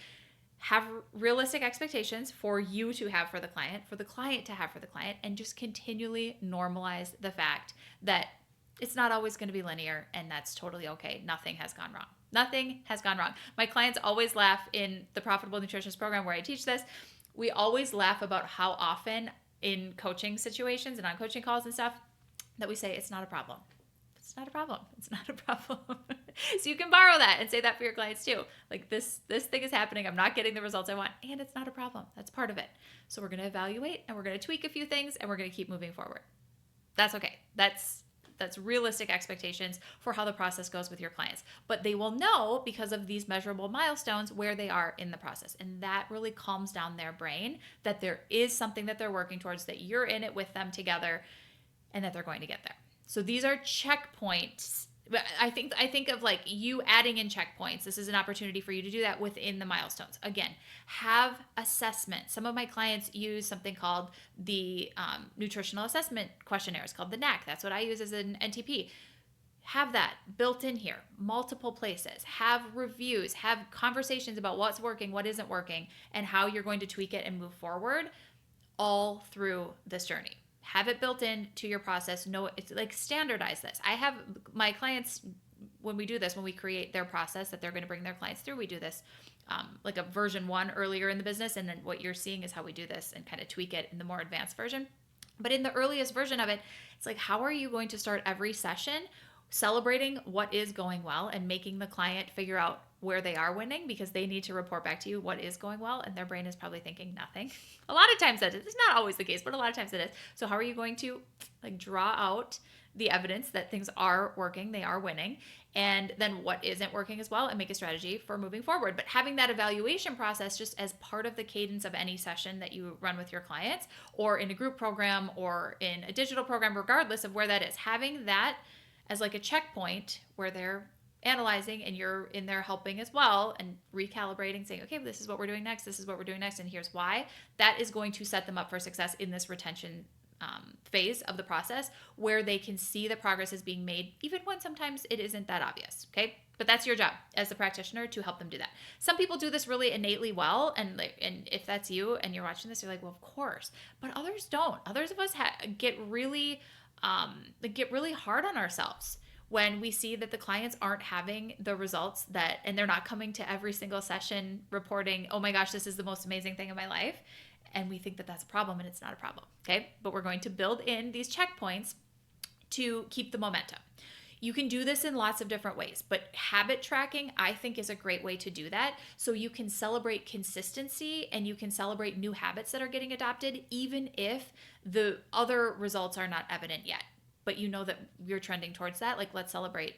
Have realistic expectations for you to have for the client to have for the client, and just continually normalize the fact that it's not always going to be linear, and that's totally okay. Nothing has gone wrong. Nothing has gone wrong. My clients always laugh in the Profitable Nutritionist program where I teach this. We always laugh about how often in coaching situations and on coaching calls and stuff that we say, it's not a problem. It's not a problem. It's not a problem. So you can borrow that and say that for your clients too. Like this thing is happening. I'm not getting the results I want, and it's not a problem. That's part of it. So we're going to evaluate, and we're going to tweak a few things, and we're going to keep moving forward. That's okay. That's realistic expectations for how the process goes with your clients. But they will know, because of these measurable milestones, where they are in the process. And that really calms down their brain, that there is something that they're working towards, that you're in it with them together, and that they're going to get there. So these are checkpoints. I think of like you adding in checkpoints. This is an opportunity for you to do that within the milestones. Again, have assessment. Some of my clients use something called the Nutritional Assessment Questionnaire. It's called the NAC. That's what I use as an NTP. Have that built in here, multiple places. Have reviews, have conversations about what's working, what isn't working, and how you're going to tweak it and move forward all through this journey. Have it built in to your process. Know it's like standardize this. I have my clients when we do this, when we create their process that they're going to bring their clients through, we do this like a version 1 earlier in the business. And then what you're seeing is how we do this and kind of tweak it in the more advanced version. But in the earliest version of it, it's like, how are you going to start every session celebrating what is going well and making the client figure out where they are winning, because they need to report back to you what is going well, and their brain is probably thinking nothing. A lot of times that is. It's not always the case, but a lot of times it is. So how are you going to like draw out the evidence that things are working, they are winning, and then what isn't working as well, and make a strategy for moving forward. But having that evaluation process just as part of the cadence of any session that you run with your clients, or in a group program or in a digital program, regardless of where that is, having that as like a checkpoint where they're analyzing and you're in there helping as well and recalibrating, saying, okay, this is what we're doing next, this is what we're doing next, and here's why. That is going to set them up for success in this retention phase of the process, where they can see the progress is being made, even when sometimes it isn't that obvious. Okay, but that's your job as the practitioner to help them do that. Some people do this really innately well, and if that's you and you're watching this, you're like, well, of course. But others don't. Others of us get really hard on ourselves when we see that the clients aren't having the results and they're not coming to every single session reporting, oh my gosh, this is the most amazing thing in my life. And we think that that's a problem, and it's not a problem. Okay. But we're going to build in these checkpoints to keep the momentum. You can do this in lots of different ways, but habit tracking, I think, is a great way to do that. So you can celebrate consistency and you can celebrate new habits that are getting adopted, even if the other results are not evident yet. But you know that you're trending towards that. Like, let's celebrate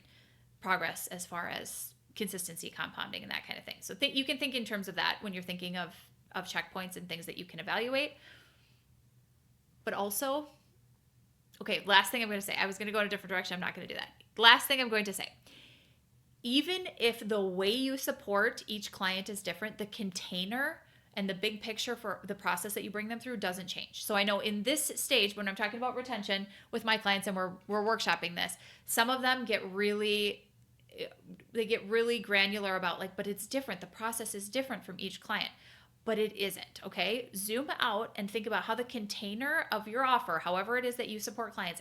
progress as far as consistency, compounding, and that kind of thing. So you can think in terms of that when you're thinking of checkpoints and things that you can evaluate. But also, okay, last thing I'm going to say. I was going to go in a different direction. I'm not going to do that. Last thing I'm going to say. Even if the way you support each client is different, the container and the big picture for the process that you bring them through doesn't change. So I know in this stage, when I'm talking about retention with my clients and we're workshopping this, some of them get really granular about like, but it's different. The process is different from each client. But it isn't, okay? Zoom out and think about how the container of your offer, however it is that you support clients,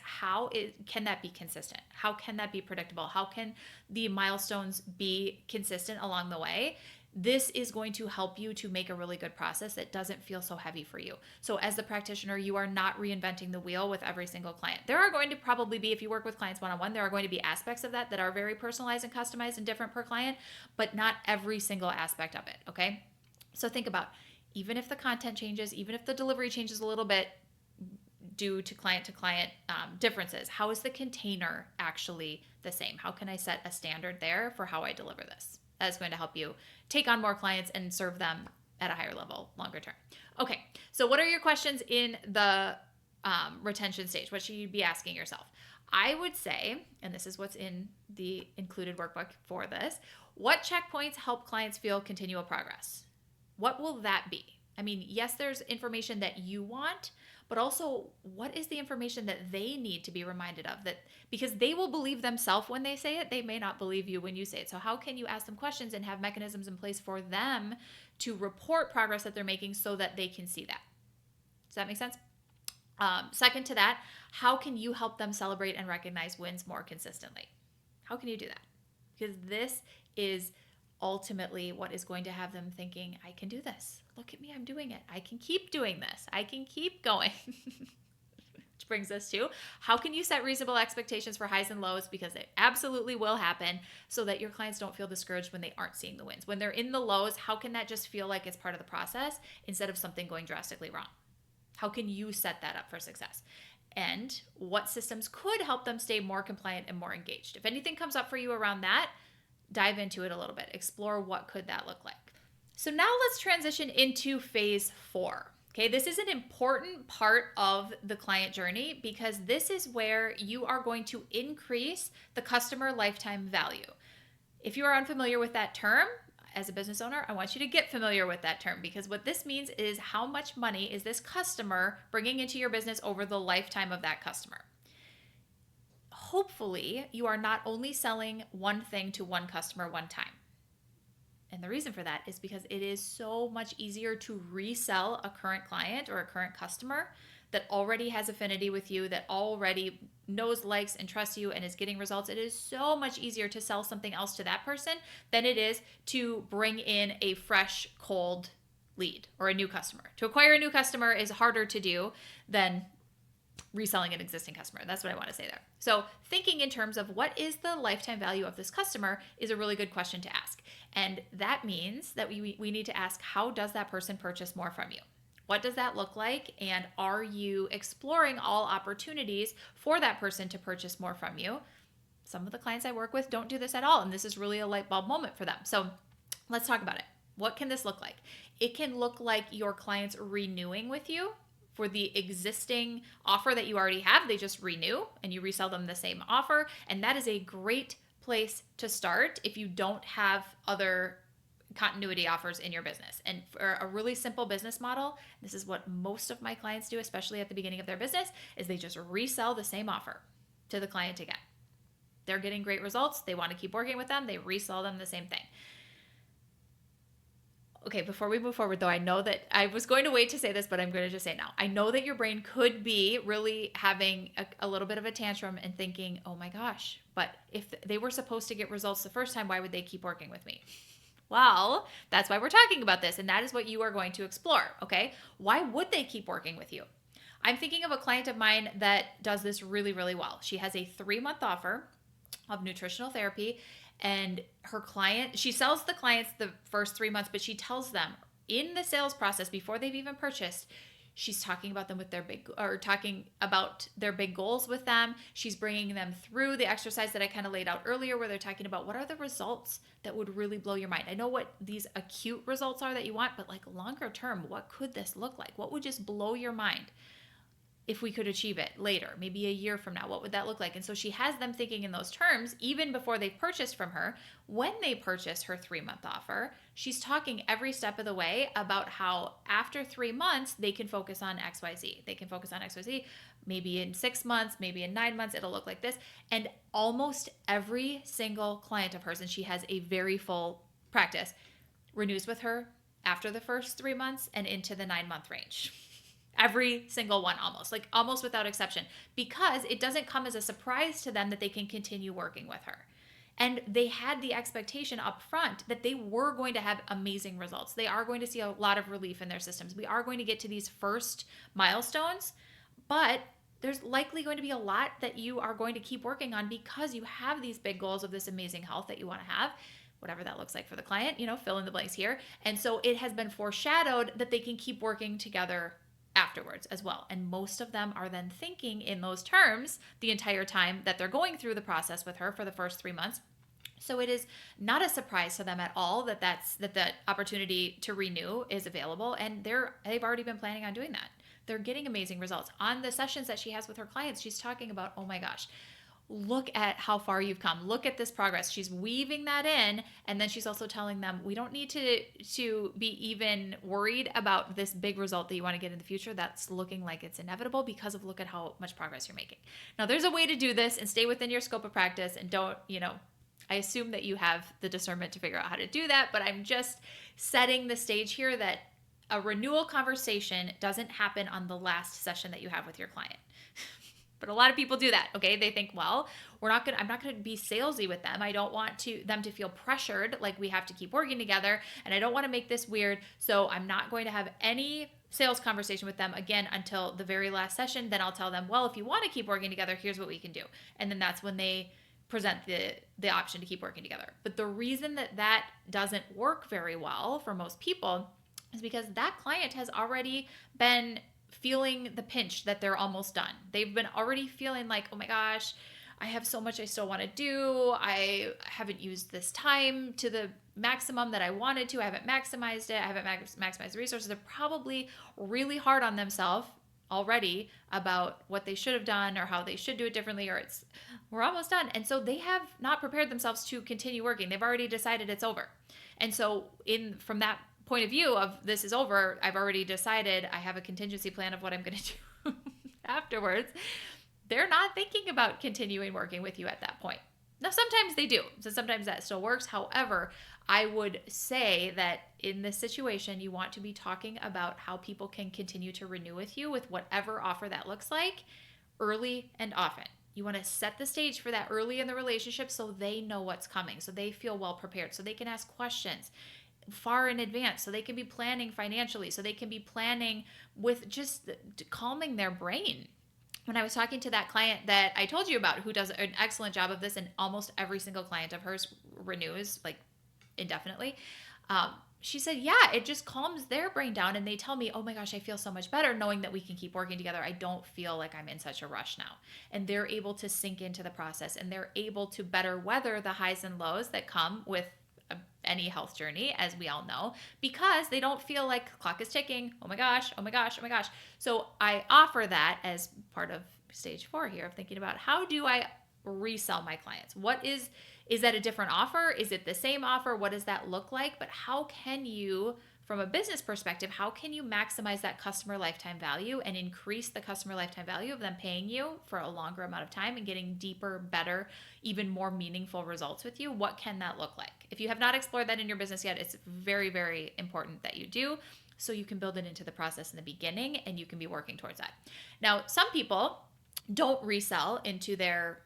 can that be consistent? How can that be predictable? How can the milestones be consistent along the way? This is going to help you to make a really good process that doesn't feel so heavy for you. So as the practitioner, you are not reinventing the wheel with every single client. There are going to probably be, if you work with clients one-on-one, there are going to be aspects of that are very personalized and customized and different per client, but not every single aspect of it, okay? So think about, even if the content changes, even if the delivery changes a little bit due to client differences, how is the container actually the same? How can I set a standard there for how I deliver this? That is going to help you take on more clients and serve them at a higher level longer term. Okay, so what are your questions in the retention stage? What should you be asking yourself? I would say, and this is what's in the included workbook for this, what checkpoints help clients feel continual progress? What will that be? I mean, yes, there's information that you want, but also what is the information that they need to be reminded of? That because they will believe themselves when they say it, they may not believe you when you say it. So how can you ask them questions and have mechanisms in place for them to report progress that they're making so that they can see that? Does that make sense? Second to that, how can you help them celebrate and recognize wins more consistently? How can you do that? Because this is ultimately what is going to have them thinking, I can do this. Look at me, I'm doing it. I can keep doing this. I can keep going. Which brings us to, how can you set reasonable expectations for highs and lows? Because it absolutely will happen, so that your clients don't feel discouraged when they aren't seeing the wins. When they're in the lows, how can that just feel like it's part of the process instead of something going drastically wrong? How can you set that up for success? And what systems could help them stay more compliant and more engaged? If anything comes up for you around that, dive into it a little bit. Explore what could that look like. So now let's transition into phase 4. Okay, this is an important part of the client journey because this is where you are going to increase the customer lifetime value. If you are unfamiliar with that term, as a business owner, I want you to get familiar with that term, because what this means is how much money is this customer bringing into your business over the lifetime of that customer. Hopefully, you are not only selling one thing to one customer one time. And the reason for that is because it is so much easier to resell a current client or a current customer that already has affinity with you, that already knows, likes, and trusts you and is getting results, it is so much easier to sell something else to that person than it is to bring in a fresh, cold lead or a new customer. To acquire a new customer is harder to do than reselling an existing customer. That's what I want to say there. So thinking in terms of what is the lifetime value of this customer is a really good question to ask. And that means that we need to ask, how does that person purchase more from you? What does that look like? And are you exploring all opportunities for that person to purchase more from you? Some of the clients I work with don't do this at all, and this is really a light bulb moment for them. So let's talk about it. What can this look like? It can look like your clients renewing with you for the existing offer that you already have. They just renew and you resell them the same offer. And that is a great place to start if you don't have other continuity offers in your business. And for a really simple business model, this is what most of my clients do, especially at the beginning of their business, is they just resell the same offer to the client again. They're getting great results. They want to keep working with them. They resell them the same thing. Okay, before we move forward though, I know that I was going to wait to say this, but I'm going to just say it now. I know that your brain could be really having a little bit of a tantrum and thinking, oh my gosh, but if they were supposed to get results the first time, why would they keep working with me? Well, that's why we're talking about this, and that is what you are going to explore, okay? Why would they keep working with you? I'm thinking of a client of mine that does this really, really well. She has a 3-month offer of nutritional therapy, and she sells the clients the first 3 months, but she tells them in the sales process before they've even purchased, she's talking about them talking about their big goals with them. She's bringing them through the exercise that I kind of laid out earlier, where they're talking about what are the results that would really blow your mind. I know what these acute results are that you want, but like longer term, what could this look like? What would just blow your mind if we could achieve it later, maybe a year from now? What would that look like? And so she has them thinking in those terms even before they've purchased from her. When they purchase her 3-month offer, she's talking every step of the way about how after 3 months, they can focus on XYZ. They can focus on XYZ. Maybe in 6 months, maybe in 9 months, it'll look like this. And almost every single client of hers, and she has a very full practice, renews with her after the first 3 months and into the 9-month range. Every single one, almost without exception, because it doesn't come as a surprise to them that they can continue working with her. And they had the expectation up front that they were going to have amazing results. They are going to see a lot of relief in their systems. We are going to get to these first milestones, but there's likely going to be a lot that you are going to keep working on because you have these big goals of this amazing health that you want to have, whatever that looks like for the client, fill in the blanks here. And so it has been foreshadowed that they can keep working together afterwards as well. And most of them are then thinking in those terms the entire time that they're going through the process with her for the first 3 months. So it is not a surprise to them at all that the opportunity to renew is available, and they've already been planning on doing that. They're getting amazing results. On the sessions that she has with her clients, she's talking about, oh my gosh, look at how far you've come. Look at this progress. She's weaving that in. And then she's also telling them, we don't need to be even worried about this big result that you want to get in the future. That's looking like it's inevitable because of look at how much progress you're making. Now, there's a way to do this and stay within your scope of practice, and don't, I assume that you have the discernment to figure out how to do that, but I'm just setting the stage here that a renewal conversation doesn't happen on the last session that you have with your client. But a lot of people do that, okay? They think, well, I'm not going to be salesy with them. I don't want them to feel pressured, like we have to keep working together, and I don't want to make this weird, so I'm not going to have any sales conversation with them again until the very last session. Then I'll tell them, well, if you want to keep working together, here's what we can do. And then that's when they present the option to keep working together. But the reason that doesn't work very well for most people is because that client has already been feeling the pinch that they're almost done. They've been already feeling like, oh my gosh, I have so much I still want to do. I haven't used this time to the maximum that I wanted to. I haven't maximized it. I haven't maximized the resources. They're probably really hard on themselves already about what they should have done or how they should do it differently, or we're almost done. And so they have not prepared themselves to continue working. They've already decided it's over. And so from that point of view of this is over, I've already decided, I have a contingency plan of what I'm going to do afterwards. They're not thinking about continuing working with you at that point. Now, sometimes they do. So sometimes that still works. However, I would say that in this situation, you want to be talking about how people can continue to renew with you with whatever offer that looks like early and often. You want to set the stage for that early in the relationship so they know what's coming, so they feel well prepared, so they can ask questions far in advance, so they can be planning financially, so they can be planning with just calming their brain. When I was talking to that client that I told you about, who does an excellent job of this, and almost every single client of hers renews like indefinitely, she said, yeah, it just calms their brain down. And they tell me, oh my gosh, I feel so much better knowing that we can keep working together. I don't feel like I'm in such a rush now. And they're able to sink into the process, and they're able to better weather the highs and lows that come with any health journey, as we all know, because they don't feel like the clock is ticking. Oh my gosh, oh my gosh, oh my gosh. So I offer that as part of stage 4 here of thinking about, how do I resell my clients? What is that a different offer? Is it the same offer? What does that look like? But how can you, from a business perspective, how can you maximize that customer lifetime value and increase the customer lifetime value of them paying you for a longer amount of time and getting deeper, better, even more meaningful results with you? What can that look like? If you have not explored that in your business yet, it's very, very important that you do, so you can build it into the process in the beginning and you can be working towards that. Now, some people don't resell into their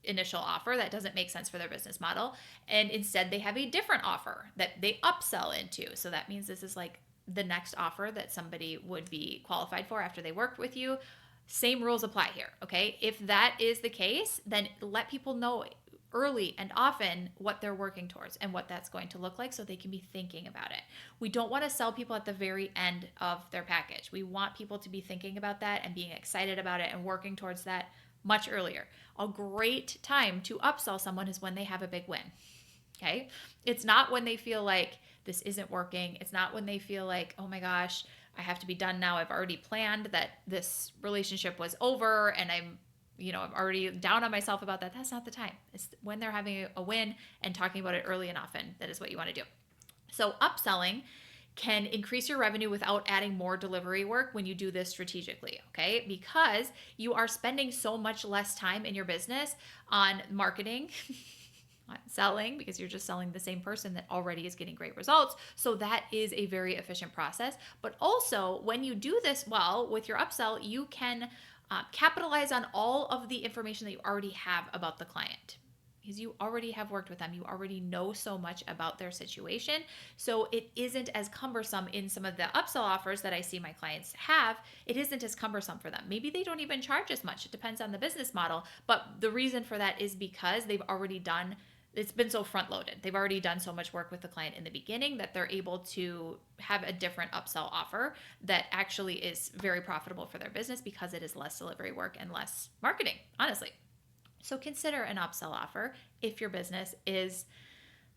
initial offer. That doesn't make sense for their business model. And instead they have a different offer that they upsell into. So that means this is like the next offer that somebody would be qualified for after they worked with you. Same rules apply here. Okay. If that is the case, then let people know early and often what they're working towards and what that's going to look like, so they can be thinking about it. We don't want to sell people at the very end of their package. We want people to be thinking about that and being excited about it and working towards that much earlier. A great time to upsell someone is when they have a big win. Okay? It's not when they feel like this isn't working. It's not when they feel like, oh my gosh, I have to be done now. I've already planned that this relationship was over and I'm already down on myself about that. That's not the time. It's when they're having a win and talking about it early and often. That is what you want to do. So upselling can increase your revenue without adding more delivery work when you do this strategically, okay? Because you are spending so much less time in your business on marketing, on selling, because you're just selling the same person that already is getting great results. So that is a very efficient process. But also, when you do this well with your upsell, you can capitalize on all of the information that you already have about the client, because you already have worked with them. You already know so much about their situation. So it isn't as cumbersome in some of the upsell offers that I see my clients have. It isn't as cumbersome for them. Maybe they don't even charge as much. It depends on the business model. But the reason for that is because they've already done, it's been so front loaded. They've already done so much work with the client in the beginning that they're able to have a different upsell offer that actually is very profitable for their business, because it is less delivery work and less marketing, honestly. So consider an upsell offer if your business is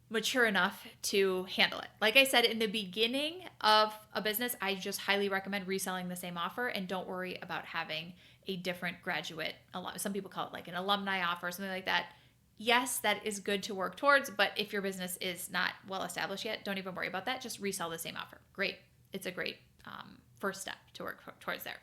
mature enough to handle it. Like I said, in the beginning of a business, I just highly recommend reselling the same offer, and don't worry about having a different graduate. Some people call it like an alumni offer, something like that. Yes, that is good to work towards, but if your business is not well established yet, don't even worry about that. Just resell the same offer. Great. It's a great first step to work towards there.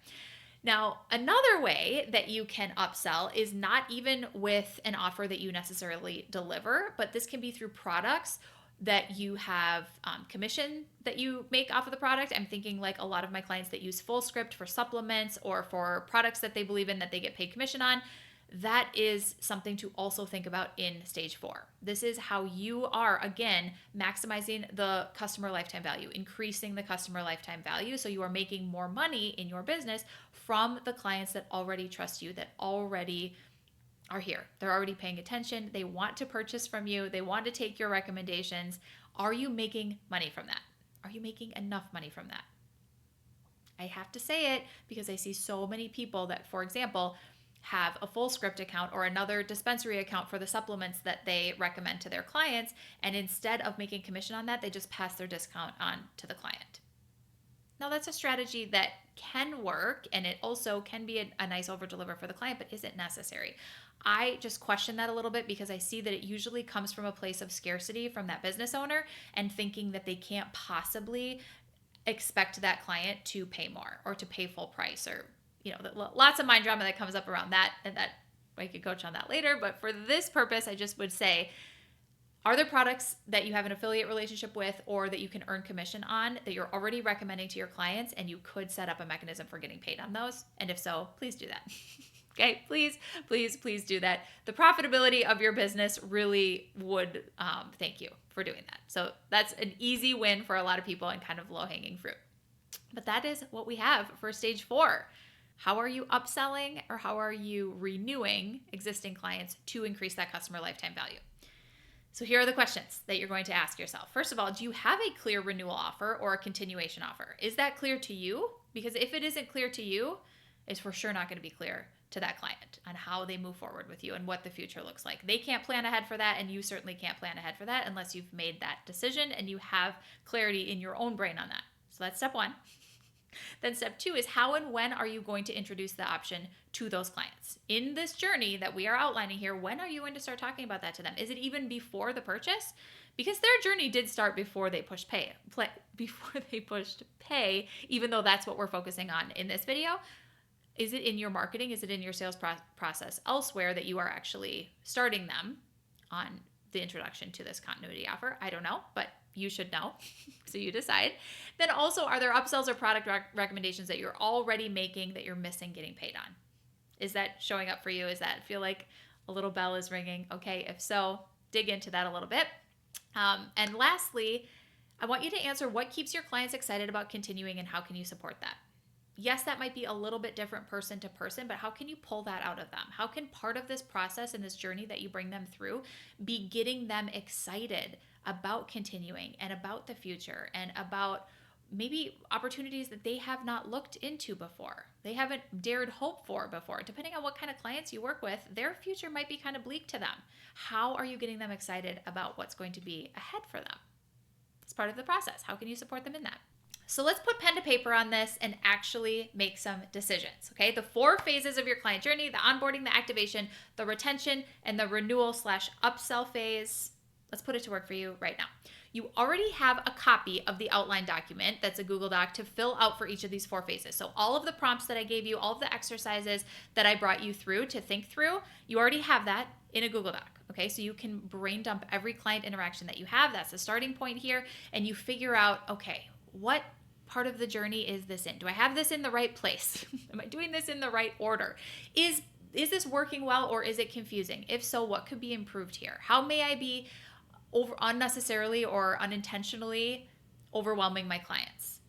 Now, another way that you can upsell is not even with an offer that you necessarily deliver, but this can be through products that you have commission that you make off of the product. I'm thinking like a lot of my clients that use Fullscript for supplements or for products that they believe in that they get paid commission on. That is something to also think about in stage 4. This is how you are, again, maximizing the customer lifetime value, increasing the customer lifetime value. So you are making more money in your business from the clients that already trust you, that already are here. They're already paying attention. They want to purchase from you. They want to take your recommendations. Are you making money from that? Are you making enough money from that? I have to say it because I see so many people that, for example, have a Fullscript account or another dispensary account for the supplements that they recommend to their clients, and instead of making commission on that, they just pass their discount on to the client. Now, that's a strategy that can work, and it also can be a nice over-deliver for the client, but is it necessary? I just question that a little bit, because I see that it usually comes from a place of scarcity from that business owner and thinking that they can't possibly expect that client to pay more or to pay full price, or lots of mind drama that comes up around that, and that I could coach on that later. But for this purpose, I just would say, are there products that you have an affiliate relationship with or that you can earn commission on that you're already recommending to your clients, and you could set up a mechanism for getting paid on those? And if so, please do that. Okay, please do that. The profitability of your business really would thank you for doing that. So that's an easy win for a lot of people and kind of low-hanging fruit. But that is what we have for stage 4. How are you upselling or how are you renewing existing clients to increase that customer lifetime value? So here are the questions that you're going to ask yourself. First of all, do you have a clear renewal offer or a continuation offer? Is that clear to you? Because if it isn't clear to you, it's for sure not going to be clear to that client on how they move forward with you and what the future looks like. They can't plan ahead for that, and you certainly can't plan ahead for that unless you've made that decision and you have clarity in your own brain on that. So that's step 1. Then step 2 is how and when are you going to introduce the option to those clients? In this journey that we are outlining here, when are you going to start talking about that to them? Is it even before the purchase? Because their journey did start before they pushed pay, even though that's what we're focusing on in this video. Is it in your marketing? Is it in your sales process elsewhere that you are actually starting them on the introduction to this continuity offer? I don't know, but you should know. So you decide. Then also, are there upsells or product recommendations that you're already making that you're missing getting paid on? Is that showing up for you? Does that feel like a little bell is ringing? Okay, if so, dig into that a little bit. And lastly, I want you to answer what keeps your clients excited about continuing and how can you support that? Yes, that might be a little bit different person to person, but how can you pull that out of them? How can part of this process and this journey that you bring them through be getting them excited about continuing and about the future and about maybe opportunities that they have not looked into before, they haven't dared hope for before? Depending on what kind of clients you work with, their future might be kind of bleak to them. How are you getting them excited about what's going to be ahead for them? It's part of the process. How can you support them in that? So let's put pen to paper on this and actually make some decisions, okay? The 4 phases of your client journey: the onboarding, the activation, the retention, and the renewal/upsell phase. Let's put it to work for you right now. You already have a copy of the outline document that's a Google Doc to fill out for each of these 4 phases. So all of the prompts that I gave you, all of the exercises that I brought you through to think through, you already have that in a Google Doc, okay? So you can brain dump every client interaction that you have. That's the starting point here. And you figure out, okay, what part of the journey is this in? Do I have this in the right place? Am I doing this in the right order? Is this working well or is it confusing? If so, what could be improved here? How may I be unnecessarily or unintentionally overwhelming my clients?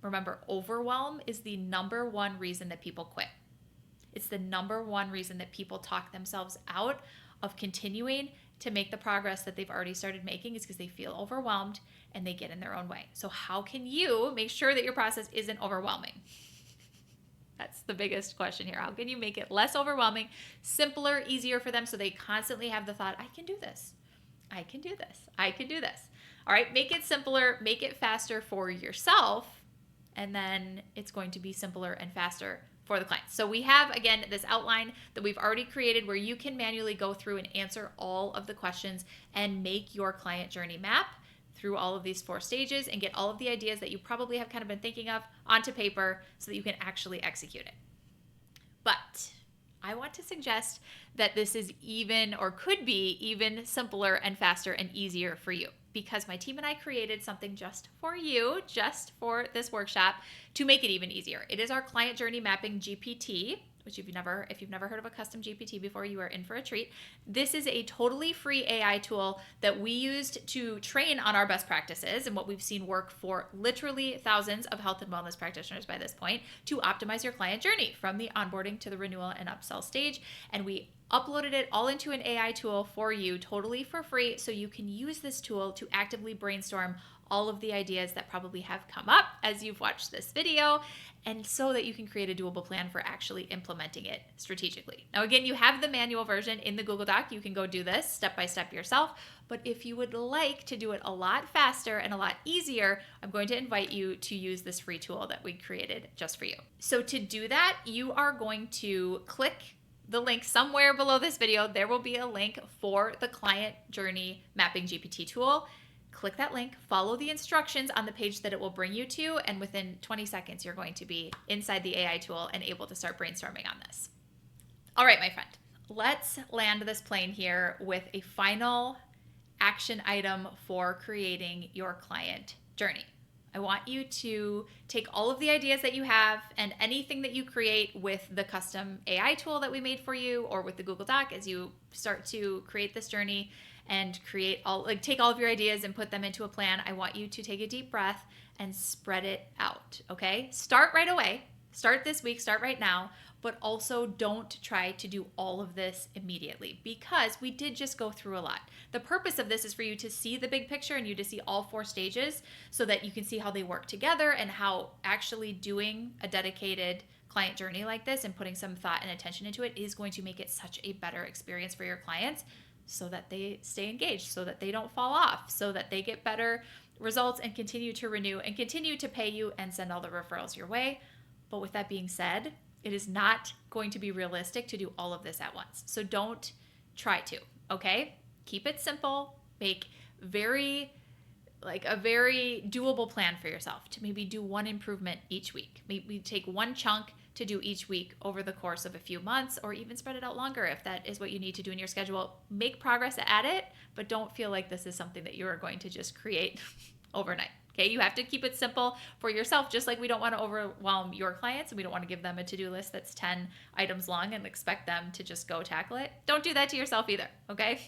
Remember, overwhelm is the number 1 reason that people quit. It's the number 1 reason that people talk themselves out of continuing to make the progress that they've already started making, is because they feel overwhelmed and they get in their own way. So how can you make sure that your process isn't overwhelming? That's the biggest question here. How can you make it less overwhelming, simpler, easier for them so they constantly have the thought, I can do this. I can do this. I can do this. All right, make it simpler, make it faster for yourself, and then it's going to be simpler and faster for the clients. So we have, again, this outline that we've already created where you can manually go through and answer all of the questions and make your client journey map through all of these 4 stages and get all of the ideas that you probably have kind of been thinking of onto paper so that you can actually execute it. But I want to suggest that this is even, or could be even simpler and faster and easier for you, because my team and I created something just for you, just for this workshop, to make it even easier. It is our client journey mapping GPT, which if you've never heard of a custom GPT before, you are in for a treat. This is a totally free AI tool that we used to train on our best practices and what we've seen work for literally thousands of health and wellness practitioners by this point to optimize your client journey from the onboarding to the renewal and upsell stage. And we uploaded it all into an AI tool for you totally for free, so you can use this tool to actively brainstorm all of the ideas that probably have come up as you've watched this video, and so that you can create a doable plan for actually implementing it strategically. Now, again, you have the manual version in the Google Doc. You can go do this step by step yourself, but if you would like to do it a lot faster and a lot easier, I'm going to invite you to use this free tool that we created just for you. So to do that, you are going to click the link somewhere below this video. There will be a link for the client journey mapping GPT tool. Click that link, follow the instructions on the page that it will bring you to, and within 20 seconds, you're going to be inside the AI tool and able to start brainstorming on this. All right, my friend, let's land this plane here with a final action item for creating your client journey. I want you to take all of the ideas that you have and anything that you create with the custom AI tool that we made for you or with the Google Doc as you start to create this journey and take all of your ideas and put them into a plan. I want you to take a deep breath and spread it out, okay? Start right away. Start this week, start right now, but also don't try to do all of this immediately because we did just go through a lot. The purpose of this is for you to see the big picture and you to see all 4 stages so that you can see how they work together and how actually doing a dedicated client journey like this and putting some thought and attention into it is going to make it such a better experience for your clients so that they stay engaged, so that they don't fall off, so that they get better results and continue to renew and continue to pay you and send all the referrals your way. But with that being said, it is not going to be realistic to do all of this at once. So don't try to, okay? Keep it simple. Make a very doable plan for yourself to maybe do one improvement each week. Maybe take one chunk to do each week over the course of a few months, or even spread it out longer if that is what you need to do in your schedule. Make progress at it, but don't feel like this is something that you are going to just create overnight. Okay, you have to keep it simple for yourself, just like we don't want to overwhelm your clients and we don't want to give them a to-do list that's 10 items long and expect them to just go tackle it. Don't do that to yourself either, okay?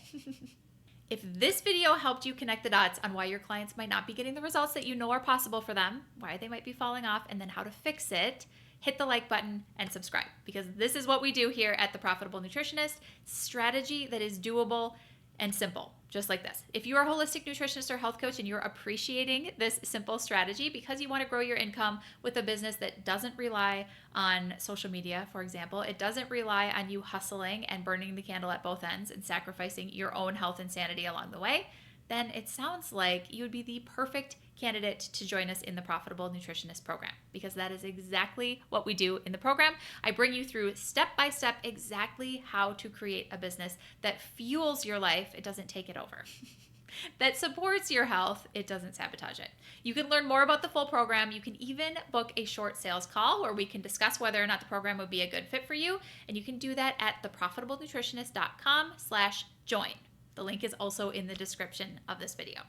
If this video helped you connect the dots on why your clients might not be getting the results that you know are possible for them, why they might be falling off, and then how to fix it, hit the like button and subscribe, because this is what we do here at the Profitable Nutritionist, strategy that is doable and simple, just like this. If you are a holistic nutritionist or health coach and you're appreciating this simple strategy because you want to grow your income with a business that doesn't rely on social media, for example, it doesn't rely on you hustling and burning the candle at both ends and sacrificing your own health and sanity along the way, then it sounds like you would be the perfect candidate to join us in the Profitable Nutritionist program, because that is exactly what we do in the program. I bring you through step by step exactly how to create a business that fuels your life. It doesn't take it over. That supports your health. It doesn't sabotage it. You can learn more about the full program. You can even book a short sales call where we can discuss whether or not the program would be a good fit for you. And you can do that at theprofitablenutritionist.com/join. The link is also in the description of this video.